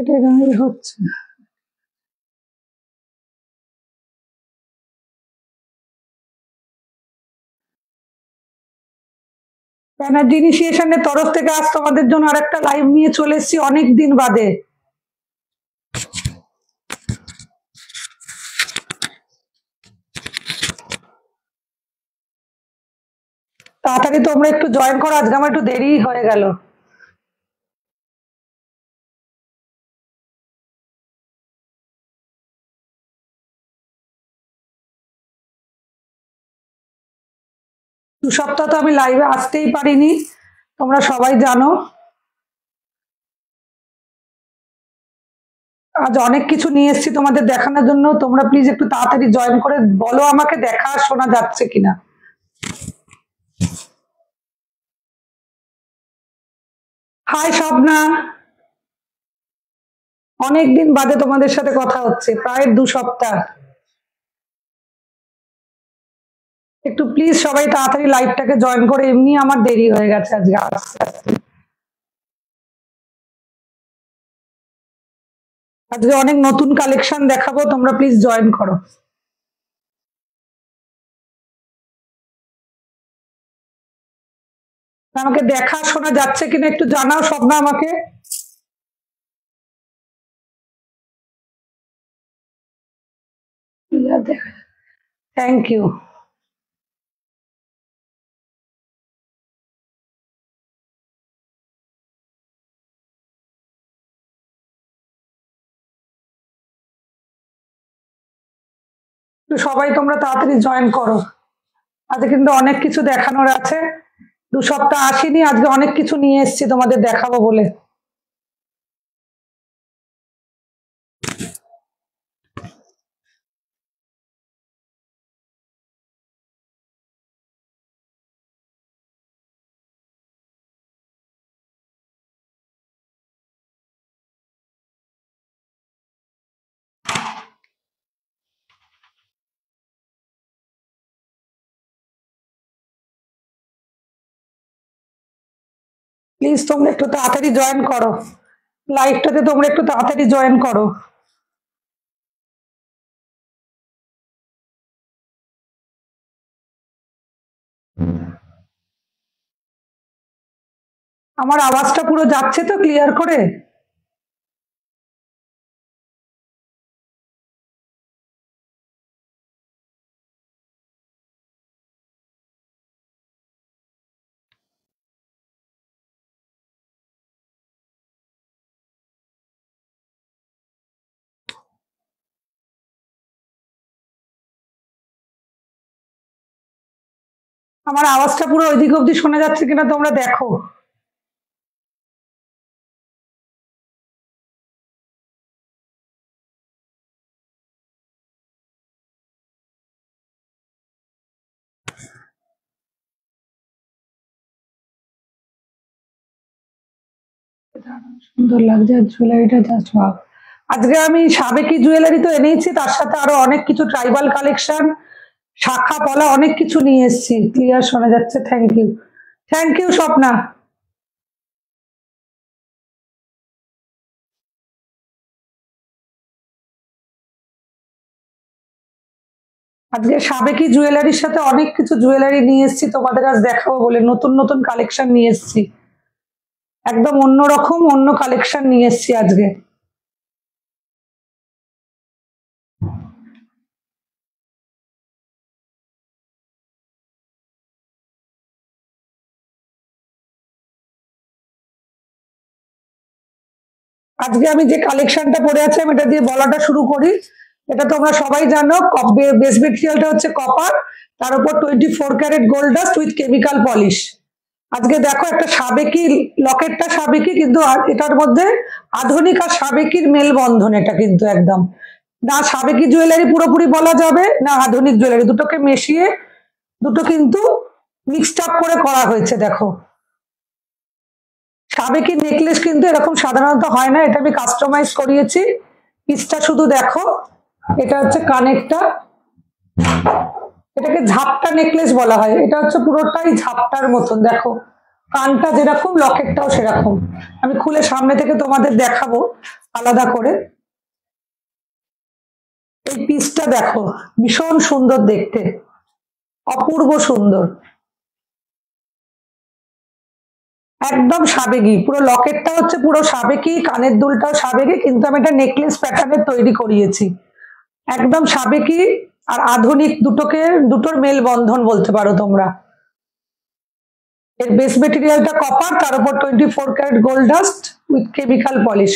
এটা এরকমই হচ্ছে। ব্যানার্জি ইনিশিয়েশনের তরফ থেকে আজ তোমাদের জন্য আরেকটা লাইভ নিয়ে চলে এসেছি অনেক দিন বাদে। তাড়াতাড়ি তোমরা একটু জয়েন করো, আজকে আমার একটু দেরি হয়ে গেল। দু সপ্তাহ তো আমি লাইভে আসতেই পারিনি, তোমরা সবাই জানো। আজ অনেক কিছু নিয়ে এসেছি তোমাদের দেখানোর জন্য, তোমরা প্লিজ একটু তাড়াতাড়ি জয়েন করে বলো আমাকে দেখা শোনা যাচ্ছে কিনা। হাই স্বপ্না, অনেকদিন বাদে তোমাদের সাথে কথা হচ্ছে, প্রায় 2 সপ্তাহ। একটু প্লিজ সবাই তাড়াতাড়ি লাইভটাকে জয়েন করে, এমনি আমার দেরি হয়ে গেছে আজকে আস্তে আস্তে। আজকে অনেক নতুন কালেকশন দেখাবো, তোমরা প্লিজ জয়েন করো। আমাকে দেখা শোনা যাচ্ছে কিনা একটু জানাও স্বপ্না আমাকে। Thank you. সবাই তোমরা তাড়াতাড়ি জয়েন করো, আজকে কিন্তু অনেক কিছু দেখানোর আছে। 2 সপ্তাহ আসিনি, আজকে অনেক কিছু নিয়ে এসেছি তোমাদের দেখাবো বলে। প্লিজ তোমরা একটু তাড়াতাড়ি জয়েন করো, লাইভটাতে তোমরা একটু তাড়াতাড়ি জয়েন করো। আমার আওয়াজটা পুরো যাচ্ছে তো ক্লিয়ার করে? আমার আওয়াজটা পুরো ওইদিক অব্দি শোনা যাচ্ছে কিনা তোমরা দেখো। সুন্দর লাগছে জুয়েলারিটা, জাস্ট ওয়াও। আজকে আমি সাবেকি জুয়েলারি তো এনেইছি, তার সাথে আরো অনেক কিছু ট্রাইবাল কালেকশন, শাখা পলা অনেক কিছু নিয়ে এসেছি। ক্লিয়ার শোনা যাচ্ছে, thank you. Thank you Swapna. আজকে সাবেকি জুয়েলারির সাথে অনেক কিছু জুয়েলারি নিয়ে এসেছি তোমাদের আজ দেখাবো বলে, নতুন নতুন কালেকশন নিয়ে এসেছি, একদম অন্যরকম অন্য কালেকশন নিয়ে এসেছি আজকে। আজকে আমি যে কালেকশনটা পরে আছি আমি এটা দিয়ে বলাটা শুরু করি। এটা তোমরা সবাই জানো, বেস মেটেরিয়ালটা হচ্ছে কপার, তার উপর 24 carat gold dust with chemical polish. আজকে দেখো একটা সাবেকি, লকেটটা সাবেকি কিন্তু এটার মধ্যে আধুনিক আর সাবেকির মেলবন্ধন, এটা কিন্তু একদম না সাবেকি জুয়েলারি পুরোপুরি বলা যাবে না আধুনিক জুয়েলারি, দুটোকে মিশিয়ে দুটো কিন্তু মিক্সড আপ করে করা হয়েছে। দেখো সাবেকি নেকলেস কিন্তু এরকম সাধারণত হয় না, এটা আমি কাস্টমাইজ করিয়েছি। পিসটা শুধু দেখো, এটা হচ্ছে কানেরটা, এটাকে ঝাপটা নেকলেস বলা হয়, এটা হচ্ছে পুরোটাই ঝাপটার মতন। দেখো কানটা যেরকম লকেটটাও সেরকম, আমি খুলে সামনে থেকে তোমাদের দেখাবো। আলাদা করে। এই পিসটা দেখো, ভীষণ সুন্দর দেখতে, অপূর্ব সুন্দর, একদম সাবেকি। পুরো লকেটটা হচ্ছে পুরো সাবেকি, কানের দুলটাও সাবেকি, কিন্তু আমি এটা নেকলেস প্যাটার্নের তৈরি করিয়েছি। একদম সাবেকি আর আধুনিক দুটোর মেল বন্ধন বলতে পারো তোমরা। এর বেস মেটেরিয়ালটা কপার, তার উপর 24 carat gold dust with chemical polish.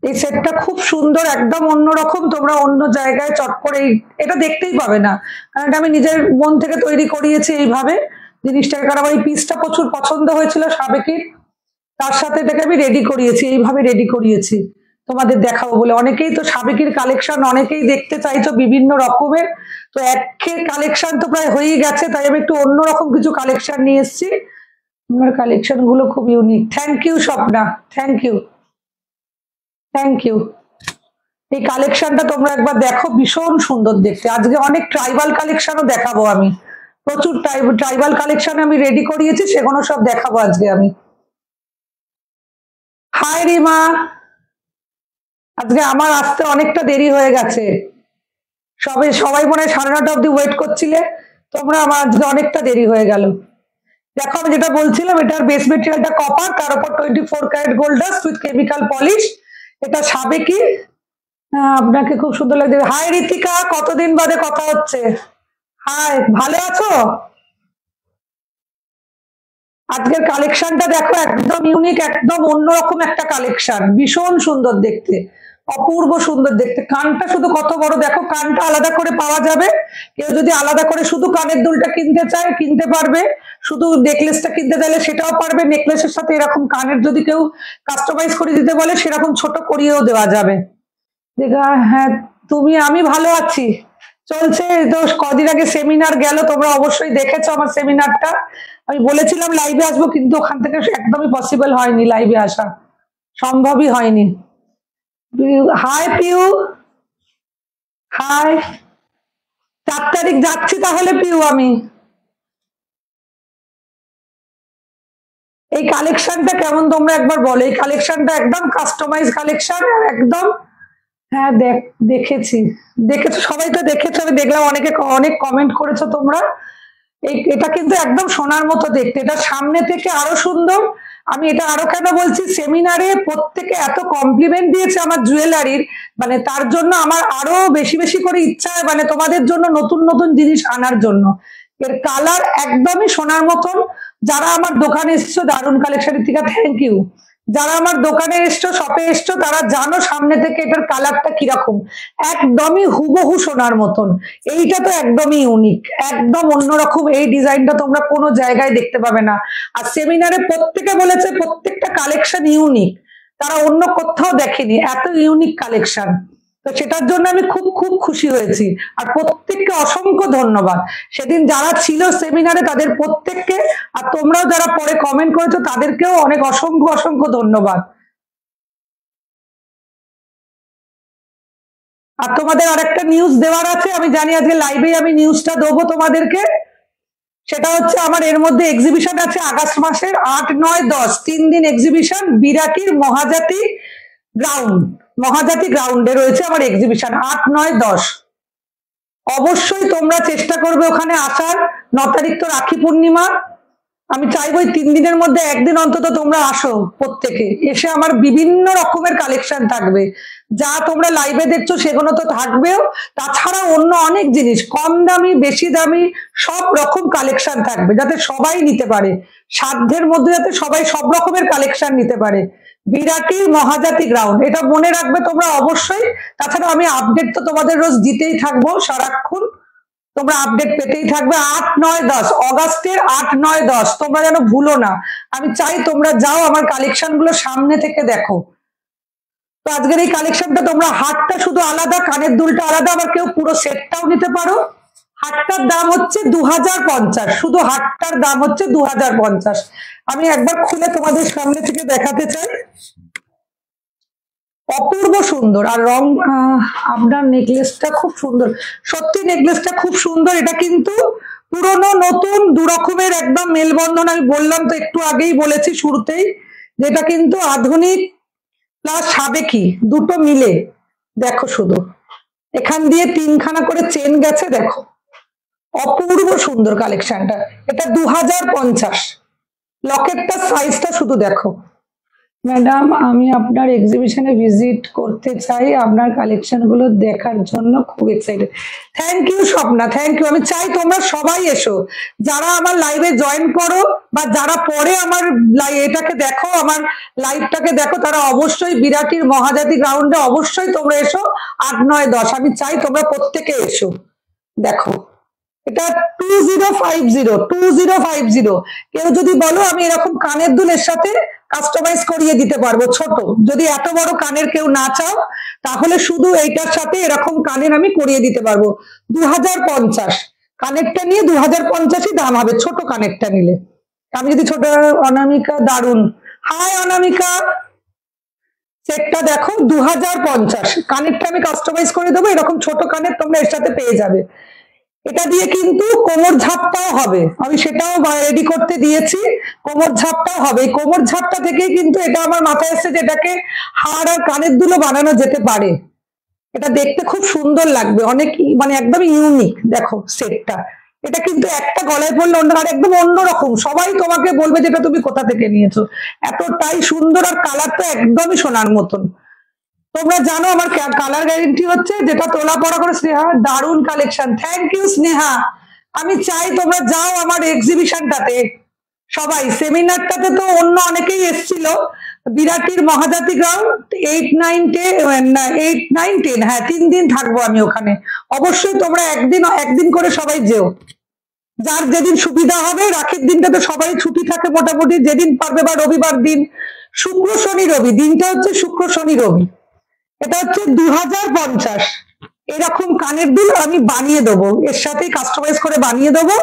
এই সেটটা খুব সুন্দর, একদম অন্যরকম, তোমরা অন্য জায়গায় চট করে এটা দেখতেই পাবে না, কারণ এটা আমি নিজের মন থেকে তৈরি করিয়েছি এইভাবে জিনিসটাকে। কারণ আমার এই পিসটা প্রচুর পছন্দ হয়েছিল সাবেকির, তার সাথে এটাকে আমি রেডি করিয়েছি, এইভাবে রেডি করিয়েছি তোমাদের দেখাবো বলে। অনেকেই তো সাবেকির কালেকশন অনেকেই দেখতে চাইছো বিভিন্ন রকমের, তো একের কালেকশন তো প্রায় হয়েই গেছে, তাই আমি একটু অন্যরকম কিছু কালেকশন নিয়ে এসেছি। আপনার কালেকশন গুলো খুব unique. Thank you Swapna, thank you, thank you. এই কালেকশনটা তোমরা একবার দেখো, ভীষণ সুন্দর দেখতে। আজকে অনেক ট্রাইবাল কালেকশনও দেখাবো আমি, প্রচুর ট্রাইবাল কালেকশন আমি রেডি করিয়েছি, সেগুলো সব দেখাবো আজকে আমি। হাই রিমা, আজকে আমার আসতে অনেকটা দেরি হয়ে গেছে, সবাই মনে হয় 9:30 অব্দি ওয়েট করছিলে তোমরা, আমার আজকে অনেকটা দেরি হয়ে গেল। দেখো আমি যেটা বলছিলাম, এটার বেস মেটেরিয়ালটা কপার, তার উপর 24 carat gold dust with chemical polish. এটা সাবেকি। আপনাকে খুব সুন্দর লাগছে। হাই ঋতিকা, কতদিন বাদে কথা হচ্ছে। হাই, ভালো আছো? আজকের কালেকশনটা দেখো, একদম ইউনিক, একদম অন্যরকম একটা কালেকশন, ভীষণ সুন্দর দেখতে, অপূর্ব সুন্দর দেখতে। কানটা শুধু কত বড় দেখো, কানটা আলাদা করে পাওয়া যাবে, কেউ যদি আলাদা করে শুধু কানের দুলটা কিনতে চায় কিনতে পারবে, শুধু নেকলেসটা কিনতে চাইলে সেটাও পারবে। নেকলেসের সাথে এরকম কানের যদি কেউ কাস্টমাইজ করে দিতে বলে, সেরকম ছোট করিয়েও দেওয়া যাবে। দেখা, হ্যাঁ আমি ভালো আছি, চলছে তো। কদিন আগে সেমিনার গেল, তোমরা অবশ্যই দেখেছো আমার সেমিনারটা। আমি বলেছিলাম লাইভে আসবো, কিন্তু ওখান থেকে একদমই পসিবল হয়নি, লাইভে আসা সম্ভবই হয়নি। High Piu, high. 4 তারিখ যাচ্ছি তাহলে পিউ আমি। এই কালেকশনটা কেমন তোমরা একবার বলো। এই কালেকশনটা একদম কাস্টমাইজ কালেকশন, একদম। হ্যাঁ দেখেছো সবাই তো দেখেছো, আমি দেখলাম অনেকে অনেক কমেন্ট করেছো তোমরা। এটা কিন্তু একদম সোনার মতো দেখতে, এটা সামনে থেকে আরো সুন্দর। আমি এটা আরো কেন বলছি, সেমিনারে প্রত্যেকে এত কমপ্লিমেন্ট দিয়েছে আমার জুয়েলারির, মানে তার জন্য আমার আরো বেশি বেশি করে ইচ্ছা হয়, মানে তোমাদের জন্য নতুন নতুন জিনিস আনার জন্য। এর কালার একদমই সোনার মতন। যারা আমার দোকানে এসছো দারুন কালেকশনের থেকে, থ্যাংক ইউ। যারা আমার দোকানে এসছো, শপে এসছো, তারা জানো সামনে থেকে এটার কালারটা কিরকম, একদমই হুবহু সোনার মতন। এইটা তো একদমই ইউনিক, একদম অন্যরকম। এই ডিজাইনটা তোমরা কোনো জায়গায় দেখতে পাবে না। আর সেমিনারে প্রত্যেকে বলেছে প্রত্যেকটা কালেকশন ইউনিক, তারা অন্য কোথাও দেখেনি এত ইউনিক কালেকশন। তো সেটার জন্য আমি খুব খুব খুশি হয়েছি, আর প্রত্যেককে অসংখ্য ধন্যবাদ। সেদিন যারা ছিল সেমিনারে তাদের প্রত্যেককে, আর তোমরাও যারা পরে কমেন্ট করেছো তাদেরকেও অনেক অসংখ্য অসংখ্য ধন্যবাদ। আর তোমাদের আরেকটা নিউজ দেওয়ার আছে, আমি জানি আজকে লাইভে আমি নিউজটা দেবো তোমাদেরকে। সেটা হচ্ছে আমার এর মধ্যে এক্সিবিশন আছে আগস্ট মাসের 8, 9, 10 3 দিন এক্সিবিশন, বিরাটির মহাজাতি গ্রাউন্ডে রয়েছে আমার এক্সিবিশন 8, 9, 10। অবশ্যই তোমরা চেষ্টা করবে ওখানে আসার। 9 তারিখ তো রাখি পূর্ণিমা, আমি চাইবো 3 দিনের মধ্যে একদিন অন্তত তোমরা আসো প্রত্যেকে, এসে আমার বিভিন্ন রকমের কালেকশন থাকবে। যা তোমরা লাইভে দেখছো সেগুলো তো থাকবেও, তাছাড়া অন্য অনেক জিনিস, কম দামি বেশি দামি সব রকম কালেকশন থাকবে, যাতে সবাই নিতে পারে, সাধ্যের মধ্যে যাতে সবাই সব রকমের কালেকশন নিতে পারে। বিরাটির মহাজাতি গ্রাউন্ড, এটা মনে রাখবে তোমরা অবশ্যই। তাছাড়া আমি আপডেট তো তোমাদের রোজ দিতেই থাকবো সারাক্ষণ, তোমরা আপডেট পেতেই থাকবে। 8, 9, 10 অগাস্টের 8, 9, 10 তোমরা যেন ভুলো না। আমি চাই তোমরা যাও, আমার কালেকশন গুলো সামনে থেকে দেখো। তো আজকের এই কালেকশনটা তোমরা, হাটটা শুধু আলাদা, কানের দুলটা আলাদা, আবার কেউ পুরো সেটটাও নিতে পারো। হাটটার দাম হচ্ছে 2050, শুধু হাটটার দাম হচ্ছে 2050। আমি একবার খুলে তোমাদের সামনে থেকে দেখাতে চাই, অপূর্ব সুন্দর। আর রং, আপনার নেকলেসটা খুব সুন্দর, সত্যি নেকলেসটা খুব সুন্দর। এটা কিন্তু পুরনো নতুন দু রকমের একদম মেলবন্ধন। আমি বললাম তো একটু আগেই বলেছি শুরুতেই, যেটা কিন্তু আধুনিক প্লাস সাবেকি দুটো মিলে দেখো শুধু এখান দিয়ে 3খানা করে চেন গেছে, দেখো অপূর্ব সুন্দর কালেকশনটা। এটা 2050। লকেটটা সাইজটা শুধু দেখো। ম্যাডাম আমি আপনার এক্সিবিশনে ভিজিট করতে চাই, আপনার কালেকশন গুলো দেখার জন্য খুব excited. Thank you Swapna, thank you. আমি চাই তোমরা সবাই এসো, যারা আমার লাইভে জয়েন করো বা যারা পরে আমার এটাকে দেখো, আমার লাইভটাকে দেখো, তারা অবশ্যই বিরাটির মহাজাতি গ্রাউন্ডে অবশ্যই তোমরা এসো 8, 9, 10। আমি চাই তোমরা প্রত্যেকে এসো। দেখো এটা 2050। কেউ যদি বলো আমি এরকম কানের দুলের সাথে কাস্টমাইজ করিয়ে দিতে পারবো ছোট, যদি এত বড় কানের কেউ না চাও তাহলে শুধু এইটার সাথে এরকম কানের আমি করিয়ে দিতে পারবো। 2050 কানেরটা নিয়ে 2050ই দাম হবে ছোট কানেরটা নিলে। আমি যদি ছোট, অনামিকা দারুন, হাই অনামিকা, সেটটা দেখো 2050 কানেরটা আমি কাস্টমাইজ করে দেবো, এরকম ছোট কানের তোমরা এর সাথে পেয়ে যাবে। এটা দিয়ে কিন্তু কোমর ঝাপটাও হবে, আমি সেটাও রেডি করতে দিয়েছি, কোমর ঝাপটাও হবে। এই কোমর ঝাপটা থেকেই কিন্তু এটা আমার মাথায় এসেছে যে এটাকে হাড় আর কানের দুলও বানানো যেতে পারে। এটা দেখতে খুব সুন্দর লাগবে, অনেক মানে একদম ইউনিক। দেখো সেটটা, এটা কিন্তু একটা গলায় পড়লে অন্য আর একদম অন্যরকম, সবাই তোমাকে বলবে যেটা তুমি কোথা থেকে নিয়েছো, এতটাই সুন্দর। আর কালারটা একদমই সোনার মতন। তোমরা জানো আমার কালার গ্যারেন্টি হচ্ছে, যেটা তোলা পড়া করে। স্নেহা দারুণ কালেকশন, থ্যাংক ইউ স্নেহা। আমি চাই তোমরা যাও আমার এক্সিবিশনটাতে, সবাই সেমিনারটাতে তো অন্য অনেকেই এসেছিল, বিরাটির মহাজাতি গ্রাউন্ড 8, 9, 10, হ্যাঁ 3 দিন থাকবো আমি ওখানে। অবশ্যই তোমরা একদিন করে সবাই যেও, যার যেদিন সুবিধা হবে। রাখির দিনটা তো সবাই ছুটি থাকে মোটামুটি, যেদিন পারবে, বা রবিবার দিন, শুক্র শনি রবি, দিনটা হচ্ছে শুক্র শনি রবি। এটা হচ্ছে 2050 এরকম কানের দুল আমি বানিয়ে দেবো, এর সাথে কাস্টমাইজ করে বানিয়ে দেবো।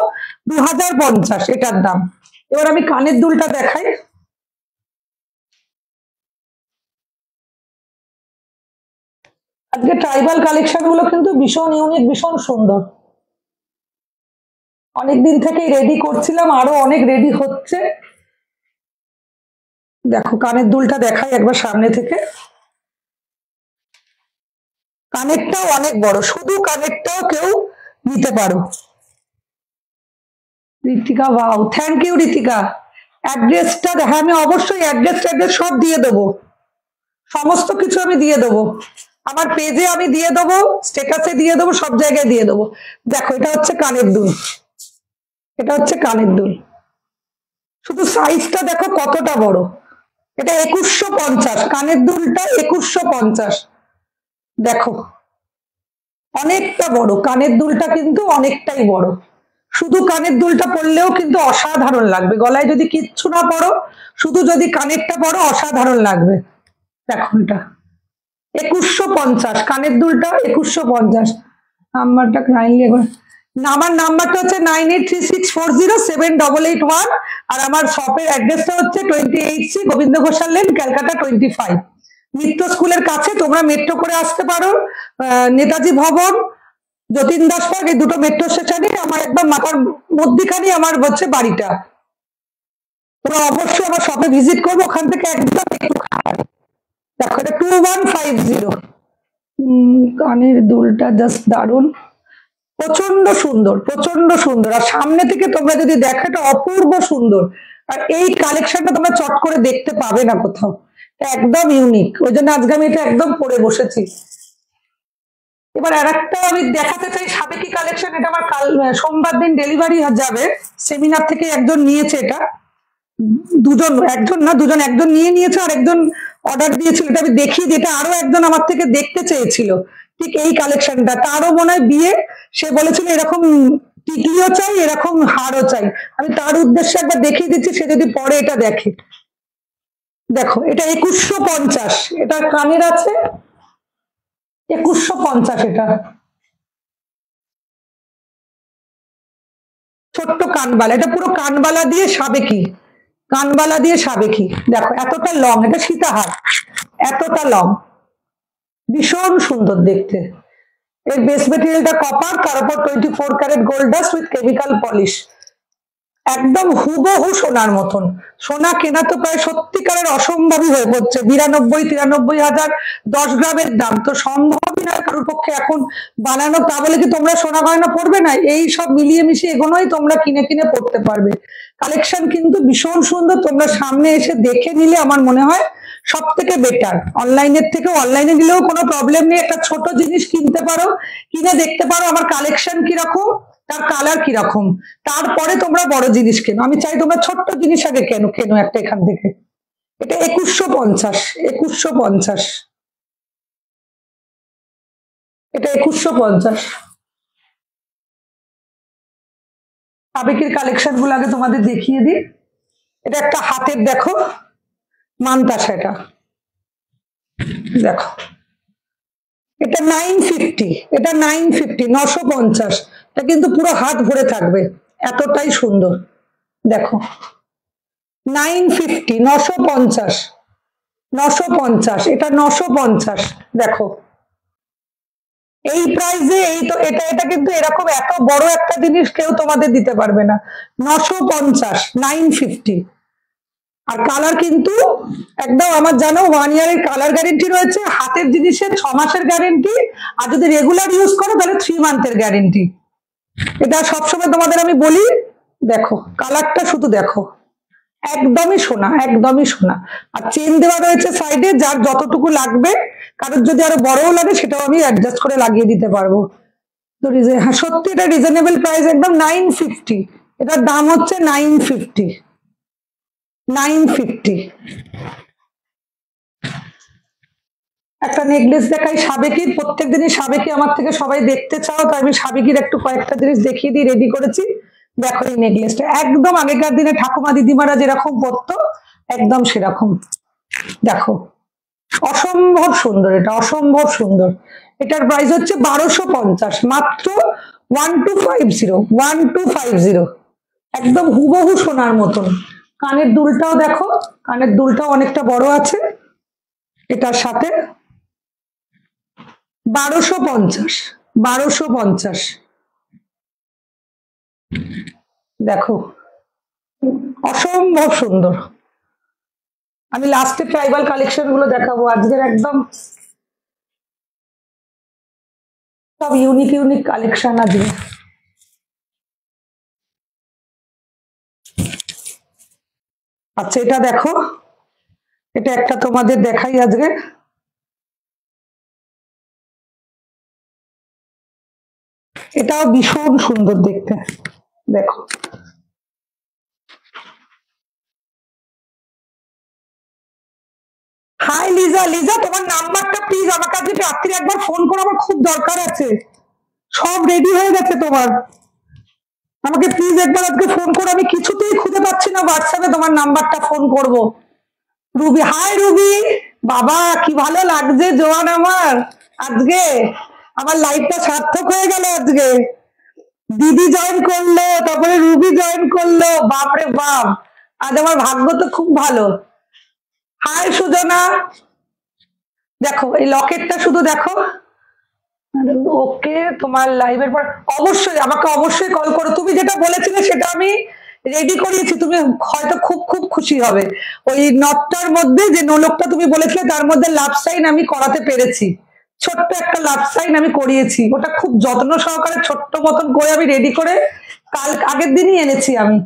2050 এটার দাম। এবার আমি কানের দুলটা দেখাই। আজকে ট্রাইবাল কালেকশন গুলো কিন্তু ভীষণ ইউনিক, ভীষণ সুন্দর। অনেকদিন থেকেই রেডি করছিলাম, আরো অনেক রেডি হচ্ছে। দেখো কানের দুলটা দেখাই একবার সামনে থেকে। কানেরটাও অনেক বড়, শুধু কানেরটাও কেউ নিতে পারো। Ritika wow, thank you Ritika. অ্যাড্রেসটা দেখা, আমি অবশ্যই অ্যাড্রেস সব দিয়ে দেবো, সমস্ত কিছু আমি দিয়ে দেবো। আমার পেজে আমি দিয়ে দেবো, স্ট্যাটাসে দিয়ে দেবো, সব জায়গায় দিয়ে দেবো। দেখো এটা হচ্ছে কানের দুল, এটা হচ্ছে কানের দুল, শুধু সাইজটা দেখো কতটা বড়। এটা 2150, কানের দুলটা 2150। দেখো অনেকটা বড় কানের দুলটা, কিন্তু অনেকটাই বড়। শুধু কানের দুলটা পরলেও কিন্তু অসাধারণ লাগবে, গলায় যদি কিচ্ছু না পরো, শুধু যদি কানেরটা পরো অসাধারণ লাগবে। দেখো এটা 2150, কানের দুলটা 2150। নাম্বারটা কাইন্ডলি একবার, আমার নাম্বারটা হচ্ছে 9836407881। আর আমার শপের অ্যাড্রেসটা হচ্ছে 28C গোবিন্দ ঘোষাল লেন, ক্যালকাটা 25, নিত্য স্কুলের কাছে। তোমরা মেট্রো করে আসতে পারো, নেতাজি ভবন, যতীন দাস পার্ক, এই দুটো মেট্রো স্টেশনে আমার একদম মাথার মধ্যখানে আমার হচ্ছে বাড়িটা। তোমরা অবশ্যই আমার শপে ভিজিট করবো, ওখান থেকে একদম একটু খাবার। দেখো এটা 2150। কানের দুলটা জাস্ট দারুণ, প্রচন্ড সুন্দর, প্রচন্ড সুন্দর। আর সামনে থেকে তোমরা যদি দেখো এটা অপূর্ব সুন্দর। আর এই কালেকশনটা তোমরা চট করে দেখতে পাবে না কোথাও, একদম ইউনিক, ওই জন্য আজকে আমি এটা একদম পরে বসেছি। এবার আর একটা আমি দেখাতে চাই সাবেকি কালেকশন। এটা আমার কাল সোমবার দিন ডেলিভারি যাবে, সেমিনার থেকে একজন নিয়েছে এটা, একজন না দুজন, একজন নিয়েছে আর একজন অর্ডার দিয়েছিল। এটা আমি দেখিয়ে দিই, এটা আরো একজন আমার থেকে দেখতে চেয়েছিল ঠিক এই কালেকশনটা, তারও মনে হয় বিয়ে, সে বলেছিল এরকম টিকলিও চাই, এরকম হারও চাই। আমি তার উদ্দেশ্যে একবার দেখিয়ে দিচ্ছি, সে যদি পরে এটা দেখে। দেখো এটা 2150, এটা কানের আছে 2150। এটা ছোট্ট কানবালা, এটা পুরো কানবালা দিয়ে সাবেকি, কানবালা দিয়ে সাবেকি। দেখো এতটা লং, এটা সীতাহার, এতটা লং, ভীষণ সুন্দর দেখতে। এর বেস মেটেরিয়ালটা কপার, তার উপর 24 carat gold dust with chemical polish. একদম হুবহু সোনার মতন। সোনা কেনা তো প্রায় সত্যিকারের অসম্ভবই হয়ে পড়ছে, 92-93 হাজার 10 গ্রামের দাম তো সম্ভবই না কারোর পক্ষে এখন বানানো। তা বলে কি তোমরা সোনা গয়না পড়বে না? এই সব মিলিয়ে মিশিয়ে এগুলোই তোমরা কিনে কিনে পড়তে পারবে। কালেকশন কিন্তু ভীষণ সুন্দর, তোমরা সামনে এসে দেখে নিলে আমার মনে হয় সব থেকে বেটার। অনলাইনের থেকে অনলাইনে নিলেও কোনো প্রবলেম নেই, একটা ছোট জিনিস কিনতে পারো, কিনে দেখতে পারো আমার কালেকশন কিরকম, তার কালার কিরকম, তারপরে তোমরা বড় জিনিস কেনো। আমি চাই তোমরা ছোট্ট জিনিস আগে কেনো কেনো একটা এখান থেকে। এটা 2150, 2150, এটা 2150। সাবেকির কালেকশন গুলো আগে তোমাদের দেখিয়ে দিই। এটা একটা হাতের দেখো মানতাসা, এটা দেখো, এটা 950, এটা 950, 950। এটা কিন্তু পুরো হাত ভরে থাকবে, এতটাই সুন্দর। দেখো 950, 950, 950, এটা 950। দেখো এই প্রাইসে, এই তো এটা এটা কিন্তু এরকম এত বড় একটা জিনিস কেউ তোমাদের দিতে পারবে না। 950, 950। আর কালার কিন্তু একদম আমার জানো 1 ইয়ারের কালার গ্যারেন্টি রয়েছে, হাতের জিনিসের 6 মাসের গ্যারেন্টি, আর যদি রেগুলার ইউজ করো তাহলে 3 মান্থের গ্যারেন্টি। এটা সবসময় তোমাদের আমি বলি। দেখো কালারটা শুধু দেখো, একদমই সোনা, একদমই সোনা। আর চেন দেওয়া রয়েছে সাইডে, যার যতটুকু লাগবে, কারোর যদি আরো বড়ও লাগে সেটাও আমি অ্যাডজাস্ট করে লাগিয়ে দিতে পারবো। তো হ্যাঁ সত্যি এটা রিজনেবল প্রাইস, একদম 950। এটার দাম হচ্ছে 950, 950। একটা নেকলেস দেখাই সাবেকির, প্রত্যেকদিনই সাবেকি আমার থেকে সবাই দেখতে চাও, তো আমি সাবেকির একটু কয়েকটা জিনিস দেখিয়ে দিয়ে রেডি করেছি। দেখো এই নেকলেসটা একদম আগেকার দিনে ঠাকুমা দিদিমারা যেরকম পরতো একদম সেরকম। দেখো অসম্ভব সুন্দর, এটা অসম্ভব সুন্দর। এটার প্রাইস হচ্ছে 1250, মাত্র 1250, 1250। একদম হুবহু সোনার মতন। কানের দুলটাও দেখো, কানের দুলটাও অনেকটা বড় আছে এটার সাথে। 1250, 1250। দেখো অসম্ভব সুন্দর। আমি লাস্টে ট্রাইবাল কালেকশন গুলো দেখাবো আজকের, একদম সব ইউনিক ইউনিক কালেকশন আজকে। আচ্ছা এটা দেখো, এটা একটা তোমাদের দেখাই আজকে। এটাও ভীষণ সুন্দর দেখতে, দেখো। হাই লিজা, লিজা তোমার নাম্বারটা প্লিজ আমাকে আজকে রাত্রি একবার ফোন করো, আমার খুব দরকার আছে। সব রেডি হয়ে গেছে তোমার, আমাকে প্লিজ একবার আজকে ফোন করো, আমি কিছুতেই খুঁজে পাচ্ছি না হোয়াটসঅ্যাপে তোমার নাম্বারটা, ফোন করব। রুবি, হাই রুবি, বাবা কি ভালো লাগছে জোয়ান আমার, আজকে আমার লাইফটা সার্থক হয়ে গেল আজকে। দিদি জয়েন করলো, তারপরে রুবি জয়েন করলো, বাপরে বাপ, আজ আমার ভাগ্য তো খুব ভালো। হাই সুজনা, দেখো এই লকেটটা শুধু দেখো। ওকে তোমার লাইভের পর অবশ্যই আমাকে অবশ্যই কল করো, তুমি যেটা বলেছিলে সেটা আমি রেডি করিয়েছি, তুমি হয়তো খুব খুব খুশি হবে। ওই নটটার মধ্যে যে নোলকটা তুমি বলেছিলে তার মধ্যে লাভ সাইন আমি করাতে পেরেছি, ছোট্ট একটা লাভ সাইন আমি করিয়েছি, ওটা খুব যত্ন সহকারে ছোট্ট মতন করে আমি রেডি করে কাল আগের দিনই এনেছি আমি।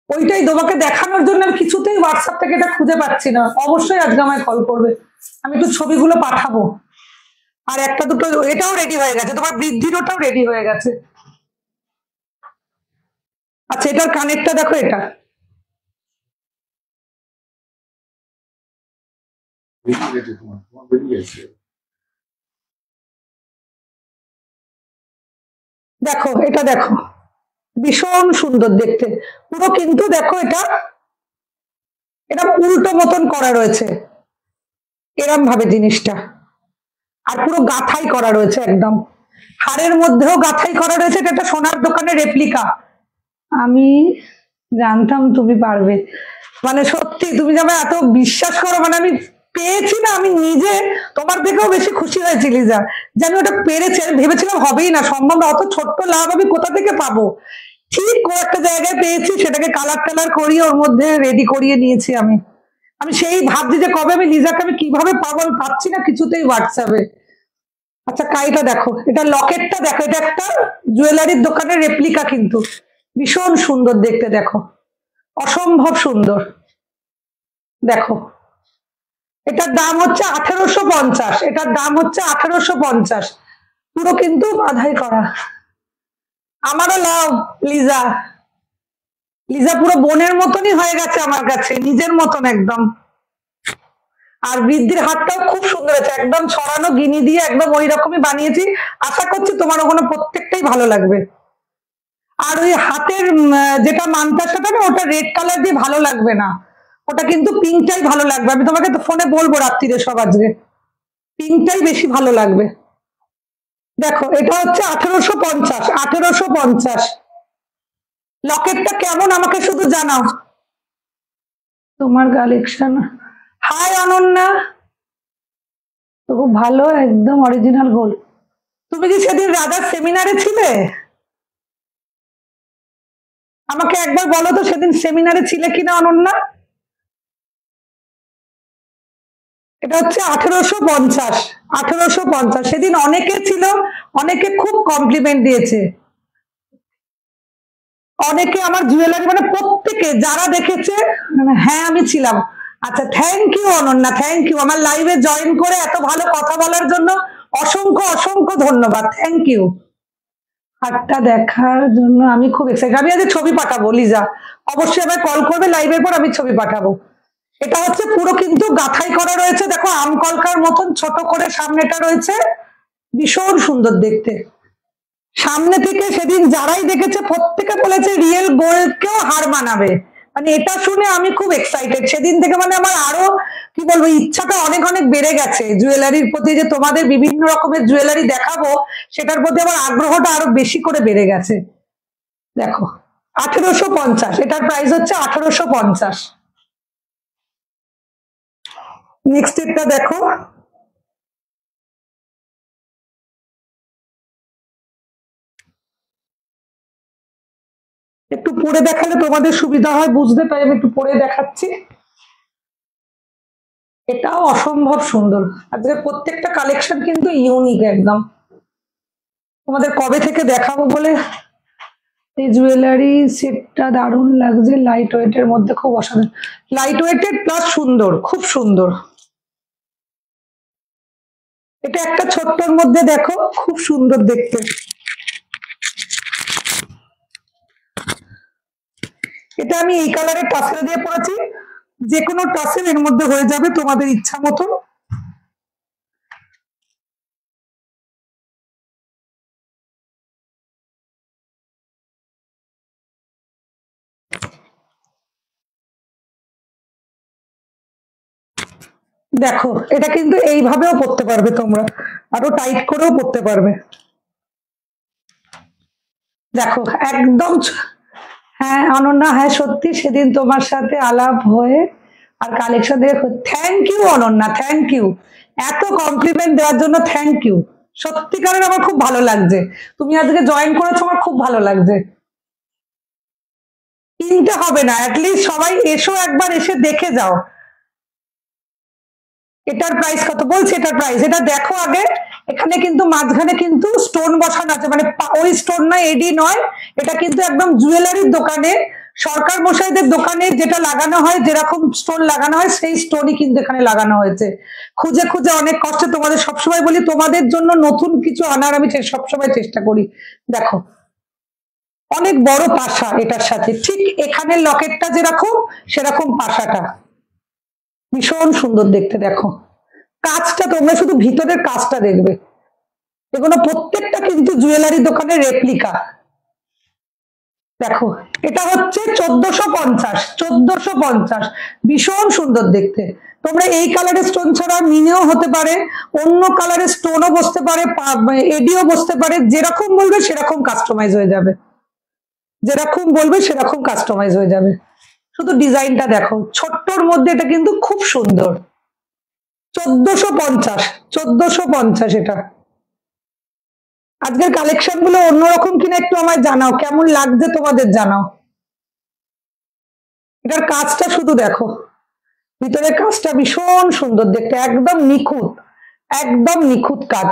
ওইটাই তোমাকে দেখানোর জন্য আমি কিছুতেই হোয়াটসঅ্যাপ থেকে এটা খুঁজে পাচ্ছি না, অবশ্যই আজকে আমায় কল করবে, আমি একটু ছবিগুলো পাঠাবো। আর একটা দুটো এটাও রেডি হয়ে গেছে, তোমার বৃদ্ধির ওটাও রেডি হয়ে গেছে। আচ্ছা এটার কানেরটা দেখো, এটা দেখো, এটা দেখো ভীষণ সুন্দর দেখতে, পুরো কিন্তু দেখো এটা এটা উল্টো মতন করা রয়েছে এরম ভাবে জিনিসটা, আর পুরো গাঁথাই করা রয়েছে একদম, হাড়ের মধ্যেও গাঁথাই করা রয়েছে। এটা একটা সোনার দোকানের রেপ্লিকা। আমি জানতাম তুমি পারবে, মানে সত্যি তুমি যাবে এত বিশ্বাস করো, মানে আমি পেয়েছি না, আমি নিজে তোমার থেকেও বেশি খুশি হয়েছি লিজা, যে আমি ওটা পেরেছি। আমি ভেবেছিলাম হবেই না, সম্ভব না, অত ছোট্ট লাভ আমি কোথা থেকে পাবো, ঠিক ও একটা জায়গায় পেয়েছি, সেটাকে কালার টালার করিয়ে ওর মধ্যে রেডি করিয়ে নিয়েছি আমি। আমি সেই ভাবছি যে কবে আমি লিজাকে আমি কিভাবে পাবো, পাচ্ছি না কিছুতেই হোয়াটসঅ্যাপে। আচ্ছা কাইটা দেখো, এটা লকেটটা দেখো, এটা একটা জুয়েলারির দোকানের রেপ্লিকা, কিন্তু ভীষণ সুন্দর দেখতে, দেখো অসম্ভব সুন্দর। দেখো এটার দাম হচ্ছে 1850, এটার দাম হচ্ছে 1850, পুরো কিন্তু বাধাই করা। আমারও লাভ লিজা, লিজা পুরো বোনের মতনই হয়ে গেছে আমার কাছে, নিজের মতন একদম। আর বৃদ্ধির হাতটাও খুব সুন্দর আছে, একদম ছড়ানো গিনি দিয়ে একদম ওই রকমই বানিয়েছি। আশা করছি তোমার ওখানে প্রত্যেকটাই ভালো লাগবে। আর ওই হাতের যেটা মানতার সাথে না, ওটা রেড কালার দিয়ে ভালো লাগবে না, ওটা কিন্তু পিঙ্কটাই ভালো লাগবে। আমি তোমাকে তো ফোনে বলবো রাত্রিরে সব, আজকে পিঙ্কটাই বেশি ভালো লাগবে। দেখো এটা হচ্ছে 1850, 1850। লকেটটা কেমন আমাকে শুধু জানাও। তোমার কালেকশন, হাই অনন্যা, তো খুব ভালো, একদম অরিজিনাল গোল্ড। তুমি কি সেদিন রাজার সেমিনারে ছিলে? আমাকে একবার বলো তো সেদিন সেমিনারে ছিলে কিনা অনন্যা। এটা হচ্ছে 1850, 1850। সেদিন অনেকে ছিল, অনেকে খুব কমপ্লিমেন্ট দিয়েছে, অনেকে আমার জুয়েলারি মানে প্রত্যেকে যারা দেখেছে, হ্যাঁ আমি ছিলাম। আচ্ছা thank you Ananya, thank you আমার লাইভে জয়েন করে এত ভালো কথা বলার জন্য অসংখ্য অসংখ্য ধন্যবাদ, থ্যাংক ইউ। হাটটা দেখার জন্য আমি খুব এক্সাইটেড। আমি আজ ছবি পাঠাবো লিজা, অবশ্যই আমায় কল করবে লাইভের পর, আমি ছবি পাঠাবো। এটা হচ্ছে পুরো কিন্তু গাঁথাই করা রয়েছে, দেখো আম কলকার মতন ছোট করে সামনেটা রয়েছে, ভীষণ সুন্দর দেখতে। সামনে থেকে সেদিন যারাই দেখেছে প্রত্যেকে বলেছে রিয়েল গোল্ডকেও হার মানাবে, মানে এটা শুনে আমি খুব এক্সাইটেড সেদিন থেকে। মানে আমার আরো কি বলবো, ইচ্ছাটা অনেক অনেক বেড়ে গেছে জুয়েলারির প্রতি, যে তোমাদের বিভিন্ন রকমের জুয়েলারি দেখাবো সেটার প্রতি আমার আগ্রহটা আরো বেশি করে বেড়ে গেছে। দেখো 1850, এটার প্রাইস হচ্ছে 1850। নেক্সট এটা দেখো, একটু পরে দেখালে তোমাদের সুবিধা হয় বুঝতে, তাই আমি একটু পরে দেখাচ্ছি। এটাও অসম্ভব সুন্দর, আজকের প্রত্যেকটা কালেকশন কিন্তু ইউনিক একদম, তোমাদের কবে থেকে দেখাবো বলে। এই জুয়েলারি সেটটা দারুণ লাগছে, লাইট ওয়েটের মধ্যে খুব অসাধারণ, লাইট ওয়েটেড প্লাস সুন্দর, খুব সুন্দর। এটা একটা ছোট্টর মধ্যে দেখো, খুব সুন্দর দেখতে। এটা আমি এই কালারের টাসেল দিয়ে পরেছি, যে কোনো টাসেল এর মধ্যে হয়ে যাবে তোমাদের ইচ্ছা মতো। দেখো এটা কিন্তু এইভাবেও পড়তে পারবে তোমরা, আরো টাইট করেও পড়তে পারবে। দেখো একদম হ্যাঁ অনন্যা, হ্যাঁ সত্যি সেদিন তোমার সাথে আলাপ হয়ে আর কালেকশন দেখে, thank you Ananya, thank you, এত কমপ্লিমেন্ট দেওয়ার জন্য থ্যাংক ইউ। সত্যিকারের আমার খুব ভালো লাগছে, তুমি আজকে জয়েন করেছো, আমার খুব ভালো লাগছে। কিনতে হবে না, অ্যাটলিস্ট সবাই এসো একবার, এসে দেখে যাও। এটার প্রাইস কত বলছে, এটার প্রাইস এটা দেখো আগে। এখানে কিন্তু মাঝখানে কিন্তু স্টোন বসানো আছে, মানে ওই স্টোন নয়, এডি নয়, এটা কিন্তু একদম জুয়েলারির দোকানে, সরকার মশাইদের দোকানে যেটা লাগানো হয়, যেরকম স্টোন লাগানো হয় সেই স্টোনই কিন্তু এখানে লাগানো হয়েছে। খুঁজে খুঁজে অনেক কষ্টে তোমাদের সবসময় বলি, তোমাদের জন্য নতুন কিছু আনার আমি সবসময় চেষ্টা করি। দেখো অনেক বড় পাশা এটার সাথে, ঠিক এখানের লকেটটা যেরকম সেরকম পাশাটা, ভীষণ সুন্দর দেখতে। দেখো কাজটা তোমরা শুধু ভিতরের কাজটা দেখবে, এগুলো প্রত্যেকটা কিন্তু জুয়েলারি দোকানের রেপ্লিকা। দেখো এটা হচ্ছে 1450, 1450, ভীষণ সুন্দর দেখতে। তোমরা এই কালারের স্টোন ছাড়া মিনেও হতে পারে, অন্য কালারের স্টোনও বসতে পারে, এডিও বসতে পারে, যেরকম বলবে সেরকম কাস্টমাইজ হয়ে যাবে, যেরকম বলবে সেরকম কাস্টমাইজ হয়ে যাবে। শুধু ডিজাইনটা দেখো, ছোট্টর মধ্যে এটা কিন্তু খুব সুন্দর। 1450, 1450 এটা। আজকের কালেকশন গুলো অন্যরকম কিনা একটু আমায় জানাও কেমন লাগছে তোমাদের, জানাও। এটার কাজটা শুধু দেখো, ভিতরের কাজটা ভীষণ সুন্দর দেখতে, একদম নিখুঁত, একদম নিখুঁত কাজ।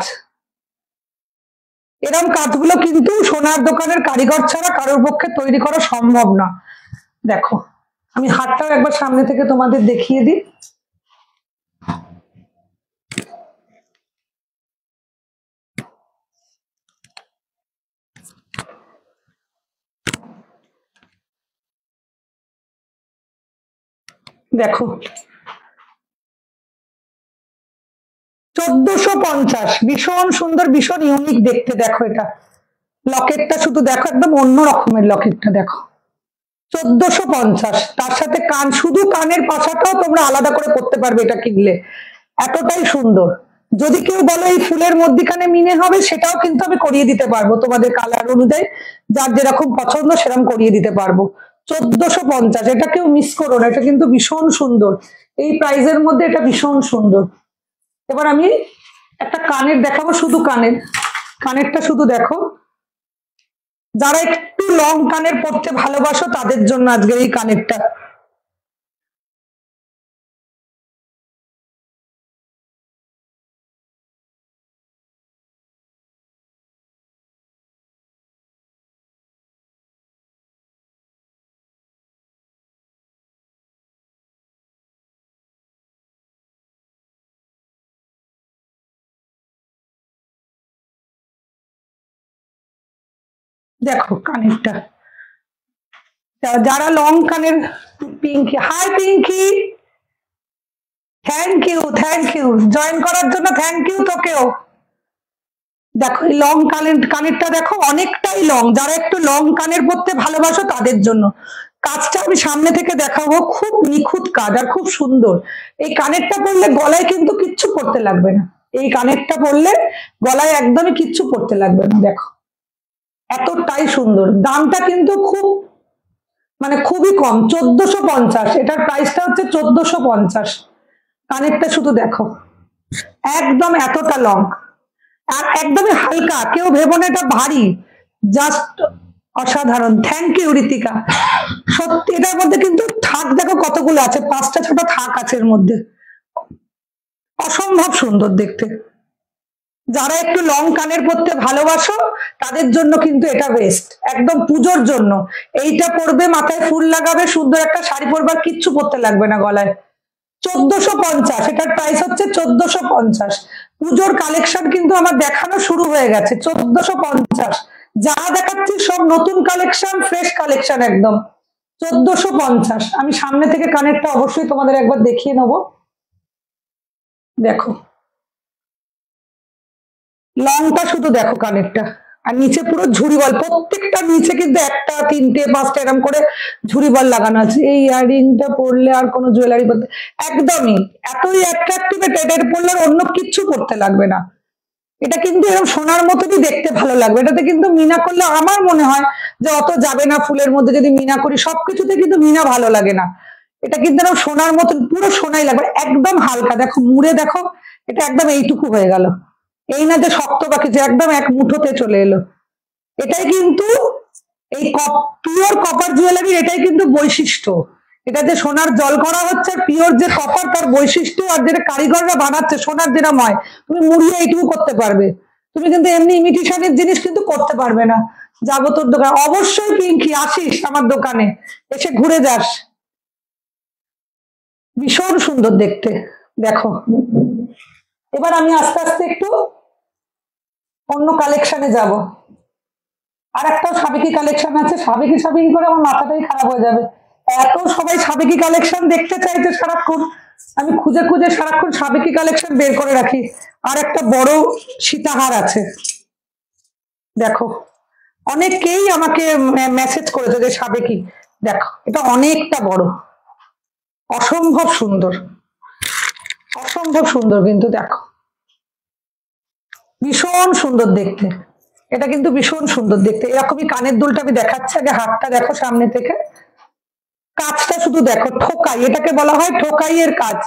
এরকম কাজগুলো কিন্তু সোনার দোকানের কারিগর ছাড়া কারোর পক্ষে তৈরি করা সম্ভব না। দেখো আমি হাতটাও একবার সামনে থেকে তোমাদের দেখিয়ে দিই। দেখো 1450, ভীষণ সুন্দর, ভীষণ ইউনিক দেখতে। দেখো এটা লকেটটা শুধু দেখো, একদম অন্য রকমের লকেটটা দেখো। 1450, তার সাথে কান, শুধু কানের পাশাটাও তোমরা আলাদা করে করতে পারবে এটা কিনলে, এতটাই সুন্দর। যদি কেউ বলো এই ফুলের মধ্যিখানে মিনে হবে, সেটাও কিন্তু আমি করিয়ে দিতে পারবো তোমাদের কালার অনুযায়ী, যার যেরকম পছন্দ সেরকম করিয়ে দিতে পারবো। 1450, এটা কেউ মিস করো না, এটা কিন্তু ভীষণ সুন্দর, এই প্রাইজের মধ্যে এটা ভীষণ সুন্দর। এবার আমি একটা কানের দেখাবো, শুধু কানের, কানেরটা শুধু দেখো। যারা একটু লং কানের পড়তে ভালোবাসো তাদের জন্য আজকের এই কানেরটা। দেখো কানেরটা, যারা লং কানের, Pinky, hi Pinky, thank you, thank you join করার জন্য, থ্যাংক ইউ তোকেও। দেখো এই লং কানেরটা দেখো, অনেকটাই লং, যারা একটু লং কানের পরতে ভালোবাসো তাদের জন্য। কাজটা আমি সামনে থেকে দেখাবো, খুব নিখুঁত কাজ আর খুব সুন্দর। এই কানেরটা পরলে গলায় কিন্তু কিচ্ছু পরতে লাগবে না, এই কানেরটা পরলে গলায় একদমই কিচ্ছু পরতে লাগবে না। দেখো এতটাই সুন্দর, দামটা কিন্তু খুব, মানে খুবই কম, 1450, এটার প্রাইসটা হচ্ছে 1450। কানেরটা শুধু দেখো, একদম এতটা লং আর একদমই হালকা, কেউ ভেবো না এটা ভারী, জাস্ট অসাধারণ। থ্যাংক ইউ ঋতিকা, সত্যি এটার মধ্যে কিন্তু থাক দেখো কতগুলো আছে, 5টা 6টা থাক আছে এর মধ্যে, অসম্ভব সুন্দর দেখতে। যারা একটু লং কানের পরতে ভালোবাসো তাদের জন্য কিন্তু এটা বেস্ট, একদম পুজোর জন্য। এইটা পরবে, মাথায় ফুল লাগাবে, সুন্দর একটা শাড়ি পরবার, কিচ্ছু পরতে লাগবে না গলায়। 1450, এটার প্রাইস হচ্ছে 1450। পুজোর কালেকশন কিন্তু আমার দেখানো শুরু হয়ে গেছে। 1450, যা দেখাচ্ছি সব নতুন কালেকশন, ফ্রেশ কালেকশন একদম। 1450, আমি সামনে থেকে কানেরটা অবশ্যই তোমাদের একবার দেখিয়ে নেবো। দেখো লংটা শুধু দেখো কানেরটা, আর নিচে পুরো ঝুড়ি বল, প্রত্যেকটা নিচে কিন্তু 1টা 3টে 5টা এরকম করে ঝুড়ি বল লাগানো আছে। এই ইয়াররিংটা পরলে আর কোনো জুয়েলারি পরতে একদমই এতই অ্যাট্রাকটিভ, এটার পরলে অন্য কিচ্ছু পরতে লাগবে না। এটা কিন্তু এরকম সোনার মতনই দেখতে ভালো লাগবে। এটাতে কিন্তু মিনা করলে আমার মনে হয় যে অত যাবে না, ফুলের মধ্যে যদি মিনা করি, সবকিছুতে কিন্তু মিনা ভালো লাগে না। এটা কিন্তু এরকম সোনার মতন পুরো সোনাই লাগবে, একদম হালকা। দেখো মুড়ে দেখো, এটা একদম এইটুকু হয়ে গেল, এই না যে শক্ত বা কিছু, একদম এক মুঠোতে চলে এলো। এটাই কিন্তু এই পিওর কপার জুয়েলারি, এটাই কিন্তু বৈশিষ্ট্য। এটা যে সোনার জল করা হচ্ছে, পিওর যে কপার, তার বৈশিষ্ট্য। আর যেটা কারিগররা বানাচ্ছে সোনার যেটা হয়, তুমি মুড়িয়ে এইটুকু করতে পারবে, তুমি কিন্তু এমনি ইমিটেশনের জিনিস কিন্তু করতে পারবে না। যাবো তোর দোকান, অবশ্যই পিঙ্কি আসিস আমার দোকানে, এসে ঘুরে যাস, ভীষণ সুন্দর দেখতে। দেখো এবার আমি আস্তে আস্তে একটু অন্য কালেকশনে যাব। আর একটা সাবেকি কালেকশন আছে, সাবেকি সাবেকি করে আমার মাথাটাই খারাপ হয়ে যাবে, এত সবাই সাবেকি কালেকশন দেখতে চাইছে সারাক্ষণ, আমি খুঁজে খুঁজে সারাক্ষণ সাবেকি কালেকশন বের করে রাখি। আর একটা বড় সীতাহার আছে, দেখো অনেকেই আমাকে মেসেজ করেছে যে সাবেকি, দেখো এটা অনেকটা বড়, অসম্ভব সুন্দর, অসম্ভব সুন্দর কিন্তু দেখো, ভীষণ সুন্দর দেখতে। এটা কিন্তু ভীষণ সুন্দর দেখতে। এরকমই কানের দুলটা আমি দেখাচ্ছি, আগে হাতটা দেখো সামনে থেকে, কাজটা শুধু দেখো, ঠোকাই, এটাকে বলা হয় ঠোকাইয়ের কাজ।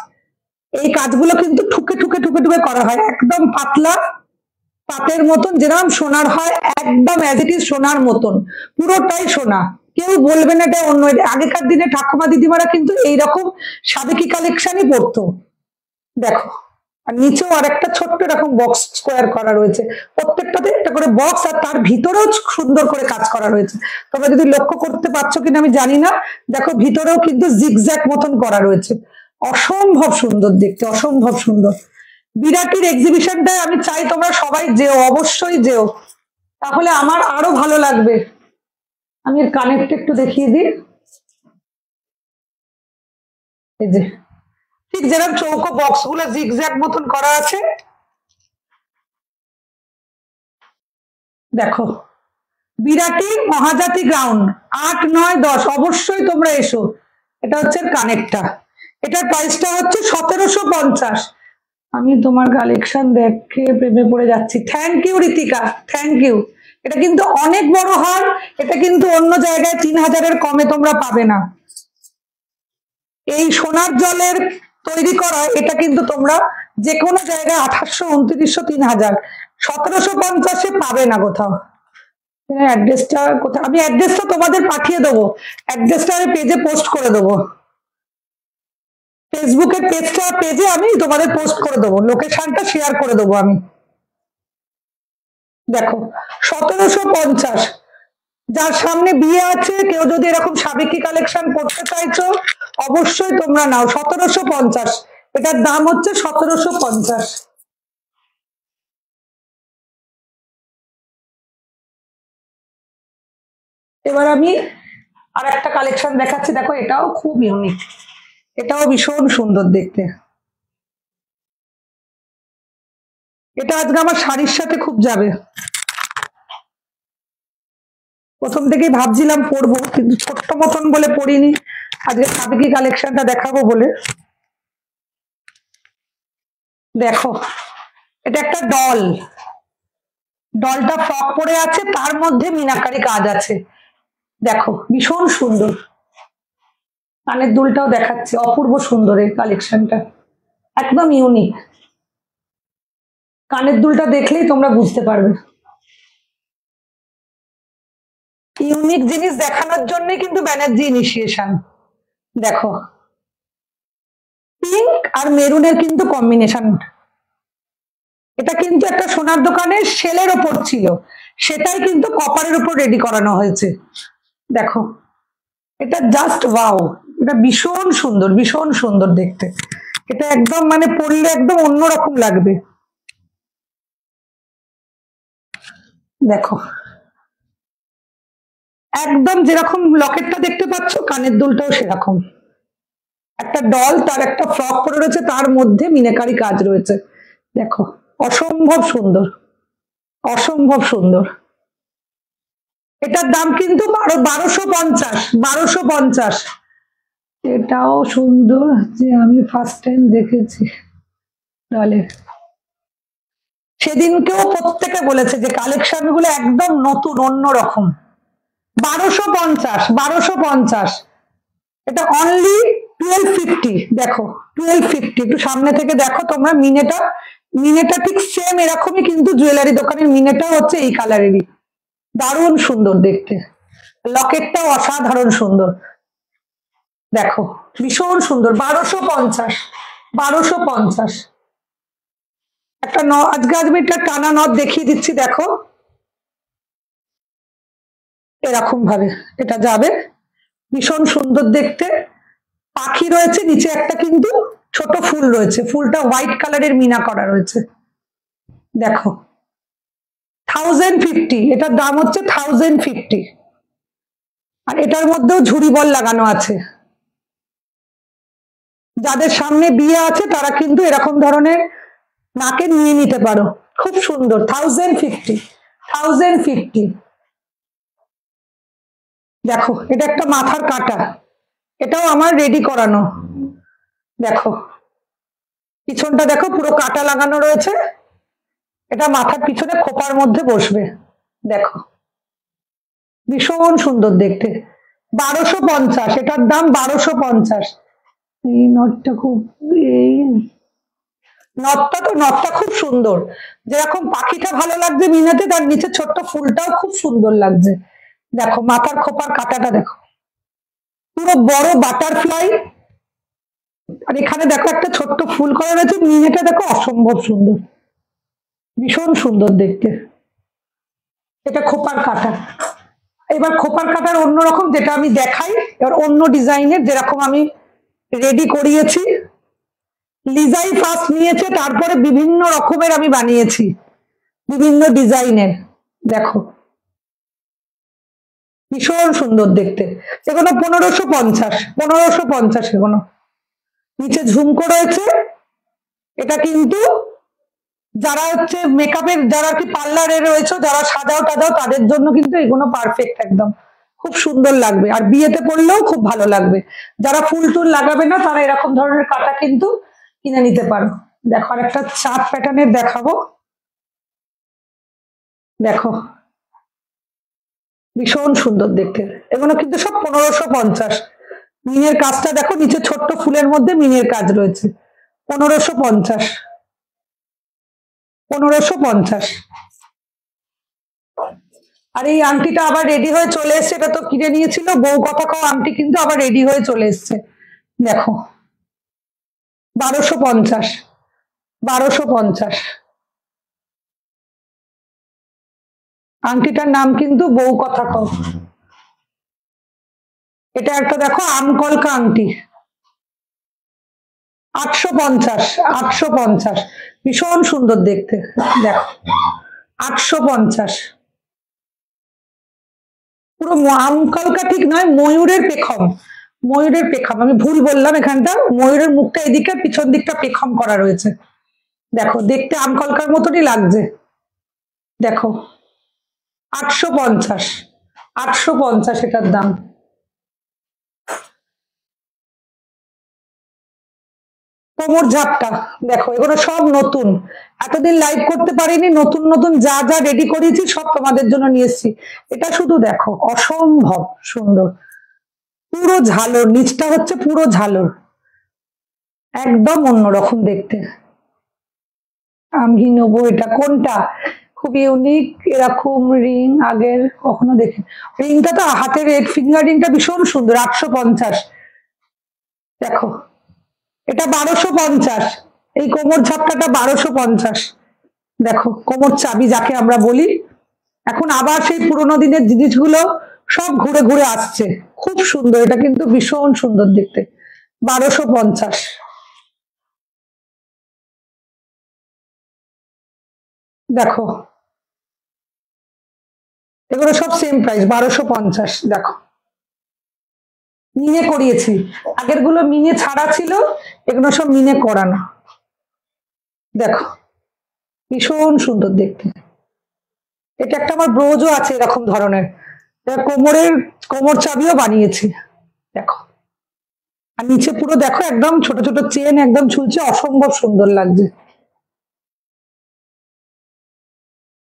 এই কাজগুলো কিন্তু ঠুকে ঠুকে ঠুকে ঠুকে করা হয়, একদম পাতলা, পাতের মতন যেরকম সোনার হয়, একদম অ্যাজ ইট ইজ সোনার মতন, পুরোটাই সোনা। কেউ বলবে না এটা অন্য। আগেকার দিনে ঠাকুমা দিদিমারা কিন্তু এইরকম সাবেকি কালেকশনই পরতো। দেখো, আর নিচেও আর একটা ছোট্ট এরকম বক্স স্কোয়ার করা রয়েছে, প্রত্যেকটাতে একটা করে বক্স, আর তার ভিতরেও সুন্দর করে কাজ করা রয়েছে। তোমরা যদি লক্ষ্য করতে পারছো কিনা আমি জানি না, দেখো ভিতরেও কিন্তু জিগজ্যাগ মতন করা রয়েছে, অসম্ভব সুন্দর দেখতে, অসম্ভব সুন্দর। বিরাটির এক্সিবিশনটায় আমি চাই তোমরা সবাই যেও, অবশ্যই যেও, তাহলে আমার আরো ভালো লাগবে। আমি এর কানেক্ট একটু দেখিয়ে দিই। এই যে ঠিক যেরকম চৌকো বক্স গুলো জিগজ্যাগ মতন করা আছে, দেখো বিরাটি মহাজাতি গ্রাউন্ড 8, 9, 10, অবশ্যই তোমরা এসো। এটা হচ্ছে কানেক্টটা, এটার প্রাইসটা হচ্ছে 1750। আমি তোমার কালেকশন দেখে প্রেমে পড়ে যাচ্ছি। Thank you Ritika, thank you. এটা কিন্তু অনেক বড় হার, এটা কিন্তু অন্য জায়গায় 3000-এর কমে তোমরা পাবে না। এই সোনার জলের তৈরি করা এটা কিন্তু তোমরা যে কোনো জায়গায় 2800, 2900, 3000, 1750-এ পাবে না কোথাও। অ্যাড্রেসটা কোথায়? আমি অ্যাড্রেসটা তোমাদের পাঠিয়ে দেবো, অ্যাড্রেসটা আমি পেজে পোস্ট করে দেবো, ফেসবুকের পেজে আমি তোমাদের পোস্ট করে দেবো, লোকেশনটা শেয়ার করে দেবো আমি। দেখো 1750, যার সামনে বিয়ে আছে, কেউ যদি এরকম সাবেকি কালেকশন করতে চাইছো অবশ্যই তোমরা নাও। 1750, এটার দাম হচ্ছে 1750। এবার আমি আর একটা কালেকশন দেখাচ্ছি, দেখো এটাও খুব ইউনিক, এটাও ভীষণ সুন্দর দেখতে। এটা আজকে আমার শাড়ির সাথে খুব যাবে। প্রথম থেকেই ভাবছিলাম পরবো, কিন্তু ছোট্ট মতন বলে পরিনি, আজকে সাবেকি কালেকশনটা দেখাবো বলে। দেখো এটা একটা ডলটা ফ্রক পরে আছে, তার মধ্যে মিনাকারি কাজ আছে, দেখো ভীষণ সুন্দর। কানের দুলটাও দেখাচ্ছি, অপূর্ব সুন্দর এই কালেকশনটা, একদম ইউনিক। কানের দুলটা দেখলেই তোমরা বুঝতে পারবে। ইউনিক জিনিস দেখানোর জন্য কিন্তু ব্যানার্জি ইনিশিয়েশন। দেখো পিঙ্ক আর মেরুনের কিন্তু কম্বিনেশন, এটা কিন্তু একটা সোনার দোকানের সেলের ওপর ছিল, সেটাই কিন্তু কপারের উপর রেডি করানো হয়েছে। দেখো এটা জাস্ট ওয়াও, এটা ভীষণ সুন্দর, ভীষণ সুন্দর দেখতে। এটা একদম মানে পরলে একদম অন্যরকম লাগবে। দেখো একদম যেরকম লকেটটা দেখতে পাচ্ছ, কানের দুলটাও সেরকম, একটা ডল, তার একটা ফ্রক পরে রয়েছে, তার মধ্যে মিনাকারি কাজ রয়েছে। দেখো অসম্ভব সুন্দর, অসম্ভব সুন্দর। এটার দাম কিন্তু 1250, 1250। এটাও সুন্দর, যে আমি ফার্স্ট টাইম দেখেছি ডলের। সেদিনকেও প্রত্যেকে বলেছে যে কালেকশন গুলো একদম নতুন, অন্যরকম। 1250, 1250। এটা অনলি 1250। দেখো 1250, একটু সামনে থেকে দেখো তোমরা। মিনেটা ঠিক সেম এরকমই, কিন্তু জুয়েলারি দোকানের মিনেটা হচ্ছে এই কালারেরই, দারুণ সুন্দর দেখতে। লকেটটাও অসাধারণ সুন্দর, দেখো ভীষণ সুন্দর। 1250, 1250। একটা আজকে আমি একটা টানা নথ দেখিয়ে দিচ্ছি, দেখো এরকম ভাবে এটা যাবে, ভীষণ সুন্দর দেখতে। পাখি রয়েছে নিচে, একটা কিন্তু ছোট ফুল রয়েছে, ফুলটা হোয়াইট কালারের মিনা করা রয়েছে। দেখো 1050, এটার দাম হচ্ছে 1050। আর এটার মধ্যেও ঝুড়ি বল লাগানো আছে, যাদের সামনে বিয়ে আছে তারা কিন্তু এরকম ধরনের নাকে নিয়ে নিতে পারো, খুব সুন্দর। 1050, 1050। দেখো এটা একটা মাথার কাটা, এটাও আমার রেডি করানো। দেখো পিছনটা দেখো পুরো কাটা লাগানো রয়েছে, এটা মাথার পিছনে খোপার মধ্যে বসবে। দেখো ভীষণ সুন্দর দেখতে। 1250, এটার দাম 1250। এই নটটা খুব নথটা খুব সুন্দর, যেরকম পাখিটা ভালো লাগছে মিনাতে, তার নিচে ছোট্ট ফুলটাও খুব সুন্দর লাগছে। দেখো মাথার খোপার কাটাটা দেখো, পুরো বড় বাটারফ্লাই। আর এখানে দেখো একটা ছোট্ট ফুল করা রয়েছে, মিনেটা দেখো অসম্ভব সুন্দর, ভীষণ সুন্দর দেখতে। এটা খোপার কাটা। এবার খোপার কাটার অন্যরকম যেটা আমি দেখাই, এবার অন্য ডিজাইনের যেরকম আমি রেডি করিয়েছি। লিজাই ফার্স্ট নিয়েছে, তারপরে বিভিন্ন রকমের আমি বানিয়েছি, বিভিন্ন ডিজাইনের। দেখো ভীষণ সুন্দর দেখতে। এগুলো 1550 এগুলো। নিচে ঝুমকো রয়েছে। এটা কিন্তু যারা হচ্ছে মেকআপের, যারা কি পার্লারে রয়েছে, যারা সাজাও টাজাও, তাদের জন্য কিন্তু এগুলো পারফেক্ট একদম, খুব সুন্দর লাগবে। আর বিয়েতে পড়লেও খুব ভালো লাগবে। যারা ফুল টুল লাগাবে না, তারা এরকম ধরনের কাটা কিন্তু কিনে নিতে পারো। দেখো আর একটা চার্ট প্যাটার্নের দেখাবো। দেখো ভীষণ সুন্দর দেখতে। এগুলো কিন্তু সব 1550। মিনের কাজটা দেখো, নিচে ছোট্ট ফুলের মধ্যে মিনের কাজ রয়েছে। 1550। 1550। আর এই আংটিটা আবার রেডি হয়ে চলে এসছে, এটা তো কিনে নিয়েছিল বউ কথা কও আংটি, কিন্তু আবার রেডি হয়ে চলে এসছে। দেখো 1250। 1250। আংটিটার নাম কিন্তু বউ কথা কও। এটা একটা দেখো আমকলকা আংটি, 850। 850, ভীষণ সুন্দর দেখতে। দেখো 850। পুরো আমকলকা ঠিক নয়, ময়ূরের পেখম। ময়ূরের পেখম, আমি ভুল বললাম, এখানটা ময়ূরের মুখটা এদিকে, পিছন দিকটা পেখম করা রয়েছে। দেখো দেখতে আমকলকার মতনই লাগছে। দেখো 850। 850 এটার দাম। কোমর ঝাপটা দেখো, এগুলো সব নতুন, এতদিন লাইভ করতে পারিনি, নতুন নতুন যা যা রেডি করেছি সব তোমাদের জন্য নিয়ে এসেছি। এটা শুধু দেখো অসম্ভব সুন্দর, পুরো ঝালর, নিচটা হচ্ছে পুরো ঝালর, একদম অন্যরকম দেখতে। আমি নেবো এটা, কোনটা খুব ইউনিক এরকম রিং আগের কখনো দেখি। রিংটা তো হাতের রেড ফিঙ্গার রিংটা ভীষণ সুন্দর, 850। দেখো এটা 1250। এই কোমর ঝাপটাটা 1250। দেখো কোমর চাবি যাকে আমরা বলি, এখন আবার সেই পুরোনো দিনের জিনিসগুলো সব ঘুরে ঘুরে আসছে, খুব সুন্দর। এটা কিন্তু ভীষণ সুন্দর দেখতে, 1250। দেখো এগুলো সব সেম প্রাইস, 1250। দেখো মিনে করিয়েছি, আগের গুলো মিনে ছাড়া ছিল, এগুলো সব মিনে করানো। দেখো ভীষণ সুন্দর দেখতে। এটা একটা আমার ব্রোজও আছে এরকম ধরনের, কোমরের কোমর চাবিও বানিয়েছি। দেখো আর নিচে পুরো দেখো একদম ছোট ছোট চেন একদম ঝুলছে, অসম্ভব সুন্দর লাগছে।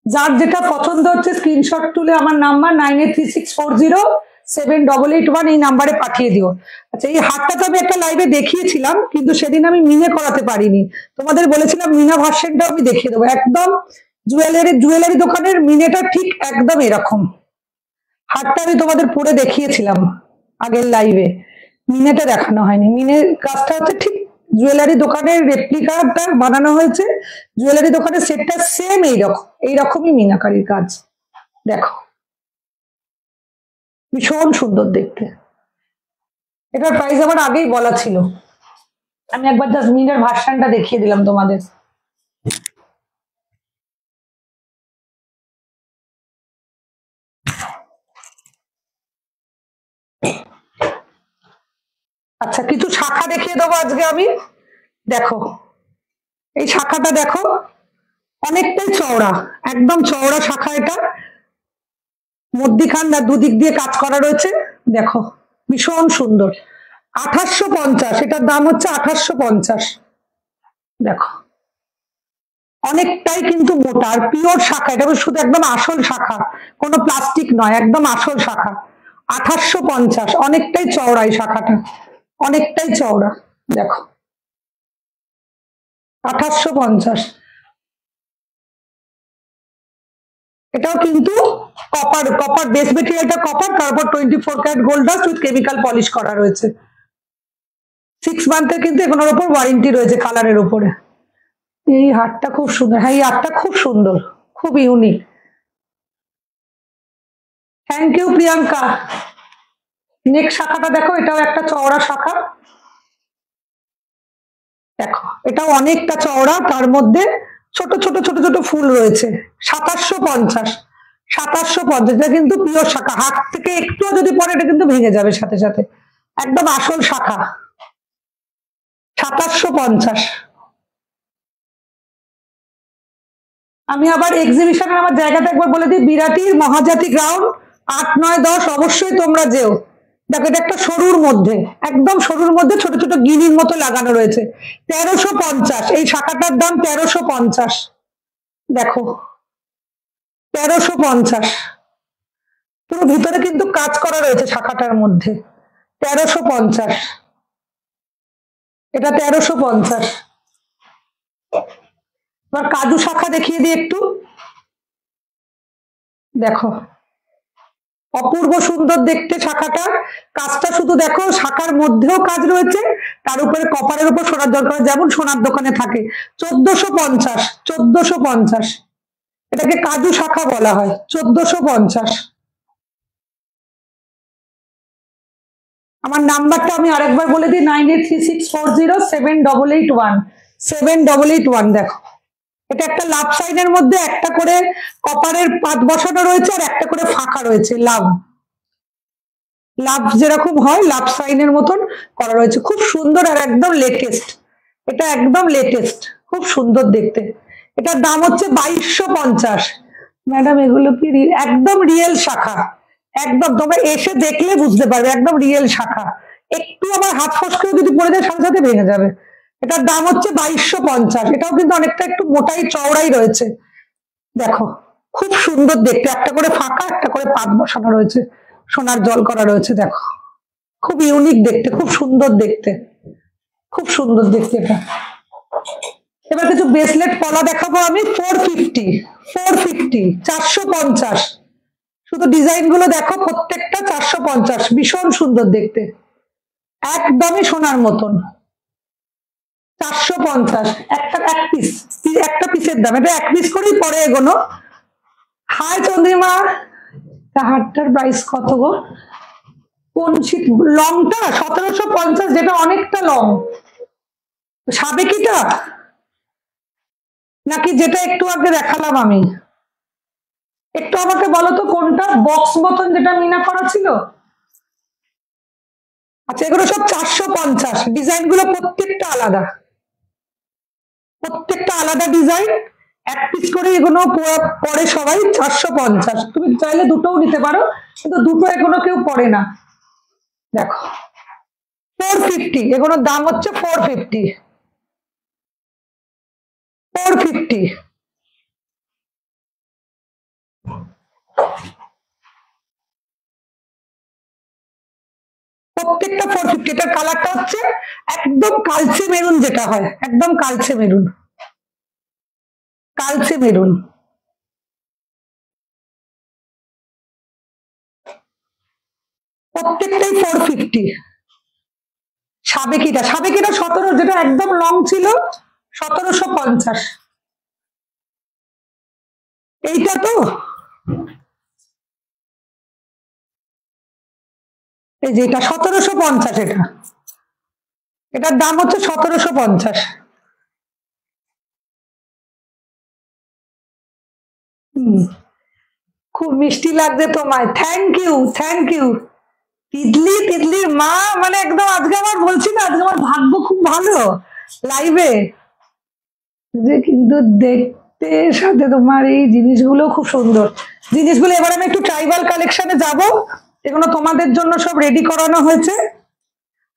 যার যেটা পছন্দ হচ্ছে স্ক্রিনশট তুলে আমার নাম্বার 9836407881 এই নাম্বারে পাঠিয়ে দিও। আচ্ছা এই হারটা তো আমি একটা লাইভে দেখিয়েছিলাম, কিন্তু সেদিন আমি মিনে করাতে পারিনি, তোমাদের বলেছিলাম মিনা ভার্সনটা আমি দেখিয়ে দেবো। একদম জুয়েলারি দোকানের মিনেটা ঠিক একদম এরকম। হারটা আমি তোমাদের পরে দেখিয়েছিলাম আগের লাইভে, মিনেটা দেখানো হয়নি। মিনের কাজটা হচ্ছে ঠিক জুয়েলারি দোকানের রেপ্লিকাটা বানানো হয়েছে, জুয়েলারি দোকানের সেটটা সেম এইরকমই মিনাকারির কাজ। দেখো ভীষণ সুন্দর দেখতে। এটার প্রাইস আমার আগেই বলা ছিল, আমি একবার জাস্ট মিনের ভার্সনটা দেখিয়ে দিলাম তোমাদের। আচ্ছা কিছু শাখা দেখিয়ে দেবো আজকে আমি। দেখো এই শাখাটা দেখো, অনেকটাই চওড়া, একদম চওড়া শাখা। এটা মধ্যিখান না দুদিক দিয়ে কাজ করা রয়েছে। দেখো ভীষণ সুন্দর, 2850। এটার দাম হচ্ছে 2850। দেখো অনেকটাই কিন্তু মোটা আর পিওর শাখা, এটা শুধু একদম আসল শাখা, কোনো প্লাস্টিক নয়, একদম আসল শাখা। 2850, অনেকটাই চওড়া এই শাখাটা, অনেকটাই চওড়া। দেখো 2850। এটাও কিন্তু কপার, কপার বেস মেটেরিয়ালটা কপার, তারপর 24 carat gold dust with chemical polish করা রয়েছে। 6 মান্থের কিন্তু এগুলোর উপর ওয়ারেন্টি রয়েছে কালারের উপরে। এই হারটা খুব সুন্দর, হ্যাঁ এই হারটা খুব সুন্দর, খুব unique. Thank you Priyanka. Next শাখাটা দেখো, এটাও একটা চওড়া শাখা, দেখো এটাও অনেকটা চওড়া, তার মধ্যে ছোট ছোট ছোট ছোট ফুল রয়েছে। 2750, 2750, এটা কিন্তু পিওর শাখা, হাত থেকে একটু যদি পরে এটা কিন্তু ভেঙে যাবে সাথে সাথে, একদম আসল শাখা। 2750। আমি আবার এক্সিবিশনের আমার জায়গাটা একবার বলে দিই, বিরাটির মহাজাতি গ্রাউন্ড 8, 9, 10 অবশ্যই তোমরা যেও। দেখো এটা একটা সরুর মধ্যে, একদম সরুর মধ্যে ছোট ছোট গিনির মতো লাগানো রয়েছে। 1350, এই শাখাটার দাম 1350। দেখো 1350, পুরো ভিতরে কিন্তু কাজ করা রয়েছে শাখাটার মধ্যে। 1350, এটা 1350। এবার কাজু শাখা দেখিয়ে দিই একটু, দেখো অপূর্ব সুন্দর দেখতে শাখাটার কাজটা, শুধু দেখো শাখার মধ্যেও কাজ রয়েছে, তার উপরে কপারের উপর সোনার দরকার, যেমন সোনার দোকানে থাকে। 1450, 1450, এটাকে কাজু শাখা বলা হয়। 1450। আমার নাম্বারটা আমি আরেকবার বলে দিই, 9836407881, 7881। দেখো এটা একটা লাভ সাইনের মধ্যে একটা করে কপারের পাত বসানো রয়েছে, আর একটা করে ফাঁকা রয়েছে, লাভ, লাভ যেরকম হয় লাভ সাইনের মতন করা রয়েছে, খুব সুন্দর আর একদম লেটেস্ট। এটা একদম লেটেস্ট, খুব সুন্দর দেখতে। এটার দাম হচ্ছে 2250। ম্যাডাম এগুলো কি একদম রিয়েল শাখা, একদম তোমরা এসে দেখলে বুঝতে পারবে, একদম রিয়েল শাখা। একটু আমার হাত ফসকেও যদি পড়ে যায় সাথে সাথে ভেঙে যাবে। এটার দাম হচ্ছে 2250। এটাও কিন্তু অনেকটা একটু মোটাই চওড়াই রয়েছে। দেখো খুব সুন্দর দেখতে, একটা করে ফাঁকা, একটা করে পাত বসানো রয়েছে, সোনার জল করা রয়েছে। দেখো খুব ইউনিক দেখতে, খুব সুন্দর দেখতে, খুব সুন্দর দেখতে এটা। এবার কিছু ব্রেসলেট পলা দেখাবো আমি। 450, 450, 450। শুধু ডিজাইন গুলো দেখো, প্রত্যেকটা 450, ভীষণ সুন্দর দেখতে, একদমই সোনার মতন। 450, একটা এক পিস, একটা পিসের দাম, এটা এক পিস করেই পরে এগোনো। হাই চন্দ্রিমা, হারটার প্রাইস কত গো? কোন লংটা? 1750, যেটা অনেকটা লং। সাবেকিটা নাকি যেটা একটু আগে দেখালাম আমি? একটু আমাকে বলো তো কোনটা, বক্স মতন যেটা মিনা করা ছিল? আচ্ছা এগুলো সব 450, ডিজাইন গুলো প্রত্যেকটা আলাদা, প্রত্যেকটা আলাদা ডিজাইন, এক পিস করে এগুলো পরে সবাই। 450, তুমি চাইলে দুটোও নিতে পারো, কিন্তু দুটো এগুলো কেউ পরে না। দেখো 450, এগুলোর দাম হচ্ছে 450, 450। প্রত্যেকটা 450। এটার কালারটা হচ্ছে একদম কালচে মেরুন, যেটা হয় একদম কালচে মেরুন, কালচে মেরুন। প্রত্যেকটাই 450। সাবেকিটা, সাবেকিটা 17, যেটা একদম লং ছিল 1750। এইটা তো এই যে এটা 1750, এটা এটার দাম হচ্ছে 1750। খুব মিষ্টি লাগছে তোমায়, thank you, thank you. Titli, তিতলির মা, মানে একদম আজকে আমার বলছি না, আজকে আমার ভাগ্য খুব ভালো লাইভে যে, কিন্তু দেখতে সাথে তোমার এই জিনিসগুলো খুব সুন্দর জিনিসগুলো। এবার আমি একটু ট্রাইবাল কালেকশনে যাব, এগুলো তোমাদের জন্য সব রেডি করানো হয়েছে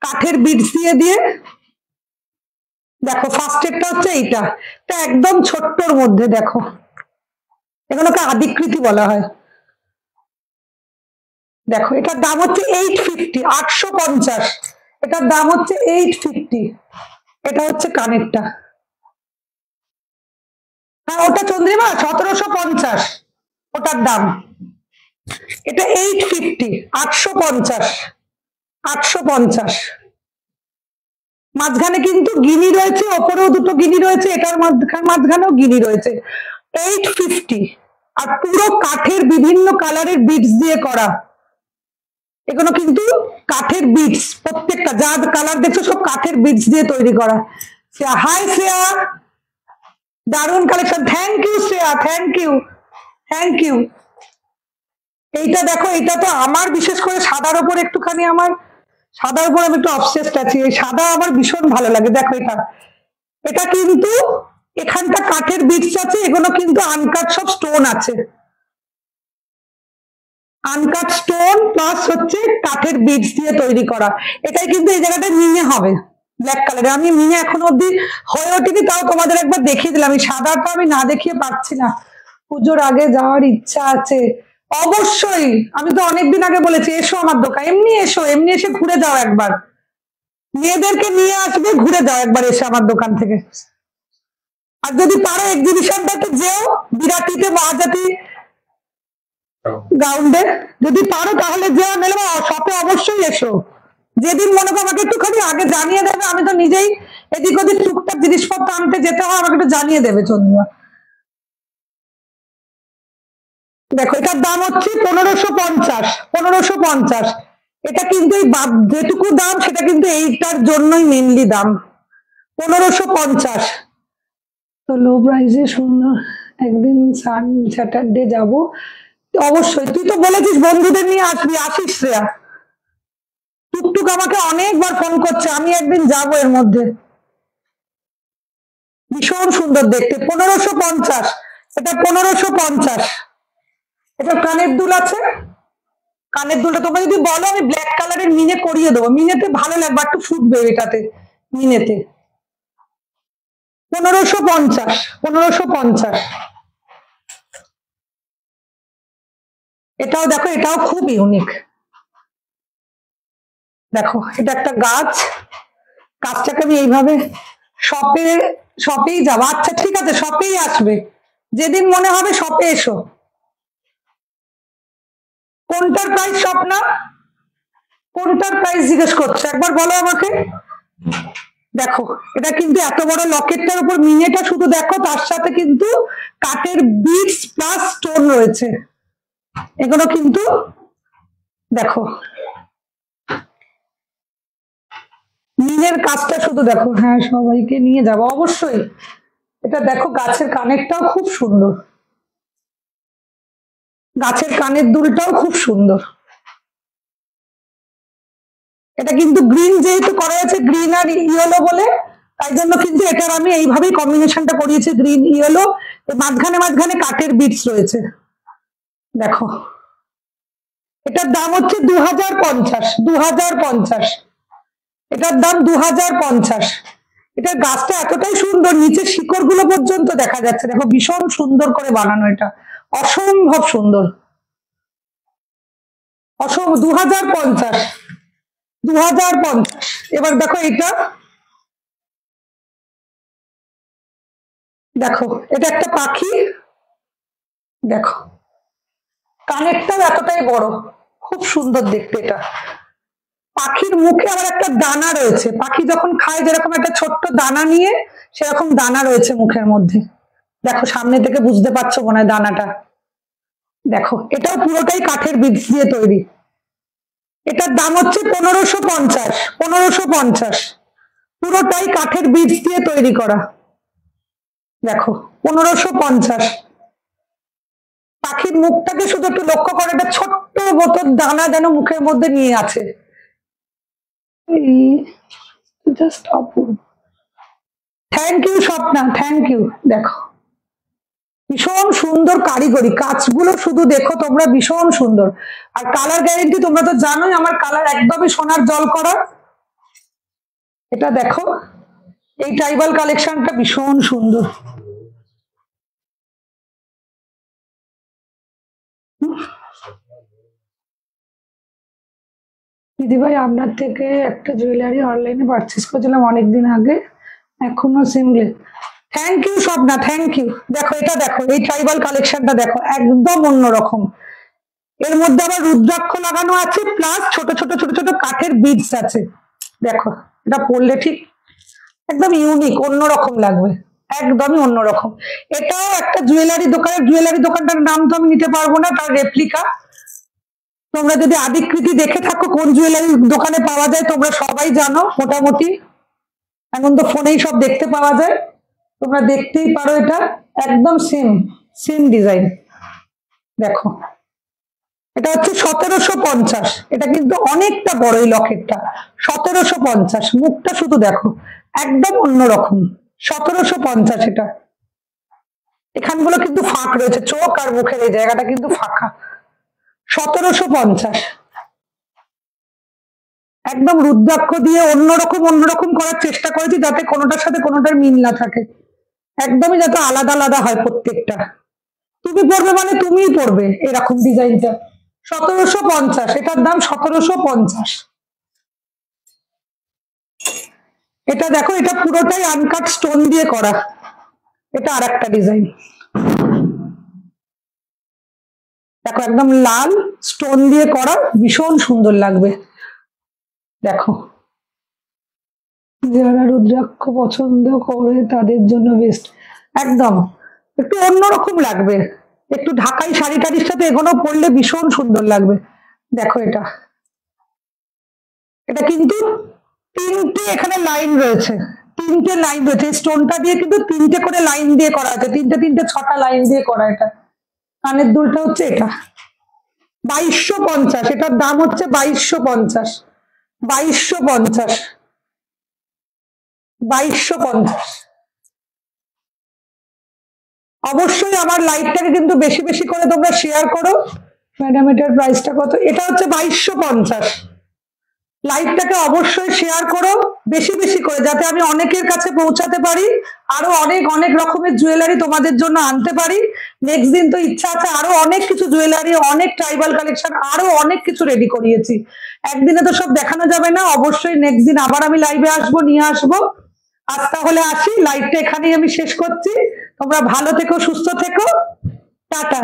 কাঠের বিটস দিয়ে দিয়ে। দেখো ফার্স্ট এরটা হচ্ছে এইটা, এটা একদম ছোট্টর মধ্যে, দেখো এগুলোকে আদিকৃতি বলা হয়। দেখো এটার দাম হচ্ছে 850, 850। এটার দাম হচ্ছে 850। এটা হচ্ছে কানেরটা, হ্যাঁ ওটা চন্দ্রিমা 1750, ওটার দাম। এটা 850, 850, 850। মাঝখানে কিন্তু গিনি রয়েছে, ওপরেও দুটো গিনি রয়েছে, এটার মাঝখানেও গিনি রয়েছে। 850। আর পুরো কাঠের বিভিন্ন কালারের বিটস দিয়ে করা, এগুলো কিন্তু কাঠের বিটস, প্রত্যেকটা যা কালার দেখছো সব কাঠের বিটস দিয়ে তৈরি করা। হাই শ্রেয়া, দারুণ collection, thank you Shreya, thank you, thank you. এইটা দেখো, এইটা তো আমার বিশেষ করে সাদার উপর একটুখানি, আমার সাদার উপর আমি একটু অবসেসড আছি, এই সাদা আমার ভীষণ ভালো লাগে। দেখো এটা, এটা কিন্তু এখানটা কাঠের বিটস আছে, এগুলো কিন্তু আনকাট সব স্টোন আছে, আনকাট স্টোন প্লাস হচ্ছে কাঠের বিটস দিয়ে তৈরি করা। এটাই কিন্তু এই জায়গাটা মিনে হবে ব্ল্যাক কালারে। আমি মিনে এখনো অব্দি হয়ে ওঠেনি, তাও তোমাদের একবার দেখিয়ে দিলাম। এই সাদাটা আমি না দেখিয়ে পারছি না, পুজোর আগে যাওয়ার ইচ্ছা আছে। অবশ্যই, আমি তো অনেকদিন আগে বলেছি এসো আমার দোকান, এমনি এসো, এমনি এসে ঘুরে যাও একবার, মেয়েদেরকে নিয়ে আসবে, ঘুরে যাও একবার এসে আমার দোকান থেকে। আর যদি পারো এক্সিবিশনটাতে যেও, বিরাটিতে মহাজাতি গ্রাউন্ডে, যদি পারো তাহলে যেও, নেলে শপে অবশ্যই এসো। যেদিন মনে করো আমাকে একটুখানি আগে জানিয়ে দেবে, আমি তো নিজেই এদিক ওদিক টুকটাক জিনিসপত্র আনতে যেতে হয়, আমাকে একটু জানিয়ে দেবে চন্দ্রিমা। দেখো এটার দাম হচ্ছে 1550, 1550। এটা কিন্তু এই যেটুকু দাম সেটা কিন্তু এইটার জন্যই মেনলি দাম, 1550। তো লো প্রাইসে সুন্দর, একদিন স্যাটারডে যাব অবশ্যই। তুই তো বলেছিস বন্ধুদের নিয়ে আসবি, আসিস শ্রেয়া। টুকটুক আমাকে অনেকবার ফোন করছে, আমি একদিন যাব এর মধ্যে। ভীষণ সুন্দর দেখতে, 1550, এটা 1550। এটা কানের দুল আছে, কানের দুলটা তোমরা যদি বলো আমি ব্ল্যাক কালারের মিনে করিয়ে দেবো, মিনেতে ভালো লাগবে, একটু ফুটবে এটাতে, মিনেতে। 1550, 1550। এটাও দেখো, এটাও খুব ইউনিক। দেখো এটা একটা গাছ, গাছটাকে আমি এইভাবে শপেই যাবো। আচ্ছা ঠিক আছে, শপেই আসবে, যেদিন মনে হবে শপে এসো। কোনটার প্রাইস স্বপ্না, কোনটার প্রাইস জিজ্ঞেস করছো একবার বলো আমাকে। দেখো এটা কিন্তু এত বড় লকেটটার উপর মিনেটা শুধু দেখো, তার সাথে কিন্তু কাঠের বিটস প্লাস স্টোন রয়েছে, এগুলো কিন্তু দেখো মিনের কাজটা শুধু দেখো। হ্যাঁ সবাইকে নিয়ে যাবো অবশ্যই। এটা দেখো গাছের কানেরটাও খুব সুন্দর, গাছের কানের দুলটাও খুব সুন্দর। এটা কিন্তু গ্রিন যেহেতু করা আছে, গ্রিন আর ইয়েলো বলে, তাই জন্য কিন্তু এটার আমি এইভাবেই কম্বিনেশনটা করিয়েছি, গ্রিন ইয়েলো, মাঝখানে মাঝখানে কাঠের বিটস রয়েছে। দেখো এটার দাম হচ্ছে 2050, 2050। এটার দাম 2050। এটার গাছটা এতটাই সুন্দর, নিচের শিকড় গুলো পর্যন্ত দেখা যাচ্ছে, দেখো ভীষণ সুন্দর করে বানানো, এটা অসম্ভব সুন্দর, অসম্ভব। 2050, 2050। এবার দেখো এটা, দেখো এটা একটা পাখি, দেখো কানেরটাও এতটাই বড়, খুব সুন্দর দেখতে। এটা পাখির মুখে আবার একটা দানা রয়েছে, পাখি যখন খায় যেরকম একটা ছোট্ট দানা নিয়ে, সেরকম দানা রয়েছে মুখের মধ্যে। দেখো সামনে থেকে বুঝতে পারছো মনে হয় দানাটা। দেখো এটাও পুরোটাই কাঠের বীজ দিয়ে তৈরি। এটার দাম হচ্ছে 1550, 1550। পুরোটাই কাঠের বীজ দিয়ে তৈরি করা। দেখো 1550। পাখির মুখটাকে শুধু একটু লক্ষ্য করে, একটা ছোট্ট বোতল দানা যেন মুখের মধ্যে নিয়ে আছে, জাস্ট অপূর্ব। Thank you Swapna, thank you. দেখো ভীষণ সুন্দর কারিগরি, কাজগুলো শুধু দেখো তোমরা, ভীষণ সুন্দর। আর কালার গ্যারেন্টি তোমরা তো জানোই, আমার কালার একদমই সোনার জল করা। এটা দেখো, এই ট্রাইবাল কালেকশনটা ভীষণ সুন্দর। দিদিভাই আপনার থেকে একটা জুয়েলারি অনলাইনে পারচেস করেছিলাম অনেকদিন আগে, এখনো seamless. Thank you Swapna, thank you. দেখো এটা, দেখো এই ট্রাইবাল কালেকশনটা দেখো, একদম অন্যরকম। এর মধ্যে আবার রুদ্রাক্ষ লাগানো আছে, প্লাস ছোট ছোট ছোট ছোট কাঠের বিডস আছে। দেখো এটা পরলে ঠিক একদম ইউনিক, অন্যরকম লাগবে, একদমই অন্যরকম। এটাও একটা জুয়েলারি দোকানের, জুয়েলারি দোকানটার নাম তো আমি নিতে পারবো না, তার রেপ্লিকা। তোমরা যদি আদিকৃতি দেখে থাকো কোন জুয়েলারি দোকানে পাওয়া যায় তোমরা সবাই জানো মোটামুটি, এখন তো ফোনেই সব দেখতে পাওয়া যায়, তোমরা দেখতেই পারো। এটা একদম সেম সেম ডিজাইন। দেখো এটা হচ্ছে 1750, এটা কিন্তু অনেকটা বড় এই লকেটটা। 1750, মুখটা শুধু দেখো একদম অন্যরকম। 1750 এটা। এখানগুলো কিন্তু ফাঁক রয়েছে, চোখ আর মুখের এই জায়গাটা কিন্তু ফাঁকা। 1750, একদম রুদ্রাক্ষ দিয়ে অন্যরকম অন্যরকম করার চেষ্টা করেছি, যাতে কোনোটার সাথে কোনোটার মিল না থাকে, একদমই যাতে আলাদা আলাদা হয় প্রত্যেকটা। তুমি পড়বে মানে তুমিই পড়বে এরকম ডিজাইনটা। 1750, এটার দাম 1750। এটা দেখো, এটা পুরোটাই আনকাট স্টোন দিয়ে করা। এটা আর একটা ডিজাইন, দেখো একদম লাল স্টোন দিয়ে করা, ভীষণ সুন্দর লাগবে। দেখো যারা রুদ্রাক্ষ পছন্দ করে তাদের জন্য বেস্ট, একদম একটু অন্যরকম লাগবে। একটু ঢাকাই শাড়ি টাড়ির সাথে এগুলো পরলে ভীষণ সুন্দর লাগবে। দেখো এটা, এটা কিন্তু তিনটে এখানে লাইন রয়েছে, তিনটে লাইন রয়েছে, স্টোনটা দিয়ে কিন্তু তিনটে করে লাইন দিয়ে করা আছে, তিনটে তিনটে 6টা লাইন দিয়ে করা। এটা কানের দুলটা হচ্ছে এটা 2250, এটার দাম হচ্ছে 2250, 2250, 2250। অবশ্যই আমার লাইভটাকে কিন্তু বেশি বেশি করে তোমরা শেয়ার করো। ম্যাডাম এটার প্রাইসটা কত? এটা হচ্ছে 2250। লাইভটাকে অবশ্যই শেয়ার করো বেশি বেশি করে, যাতে আমি অনেকের কাছে পৌঁছাতে পারি, আরো অনেক অনেক রকমের জুয়েলারি তোমাদের জন্য আনতে পারি। নেক্সট দিন তো ইচ্ছা আছে আরো অনেক কিছু জুয়েলারি, অনেক ট্রাইবাল কালেকশন, আরো অনেক কিছু রেডি করিয়েছি। একদিনে তো সব দেখানো যাবে না, অবশ্যই নেক্সট দিন আবার আমি লাইভে আসবো, নিয়ে আসবো। আজ তাহলে আসি, লাইভটা এখানেই আমি শেষ করছি। তোমরা ভালো থেকো, সুস্থ থেকো, টাটা।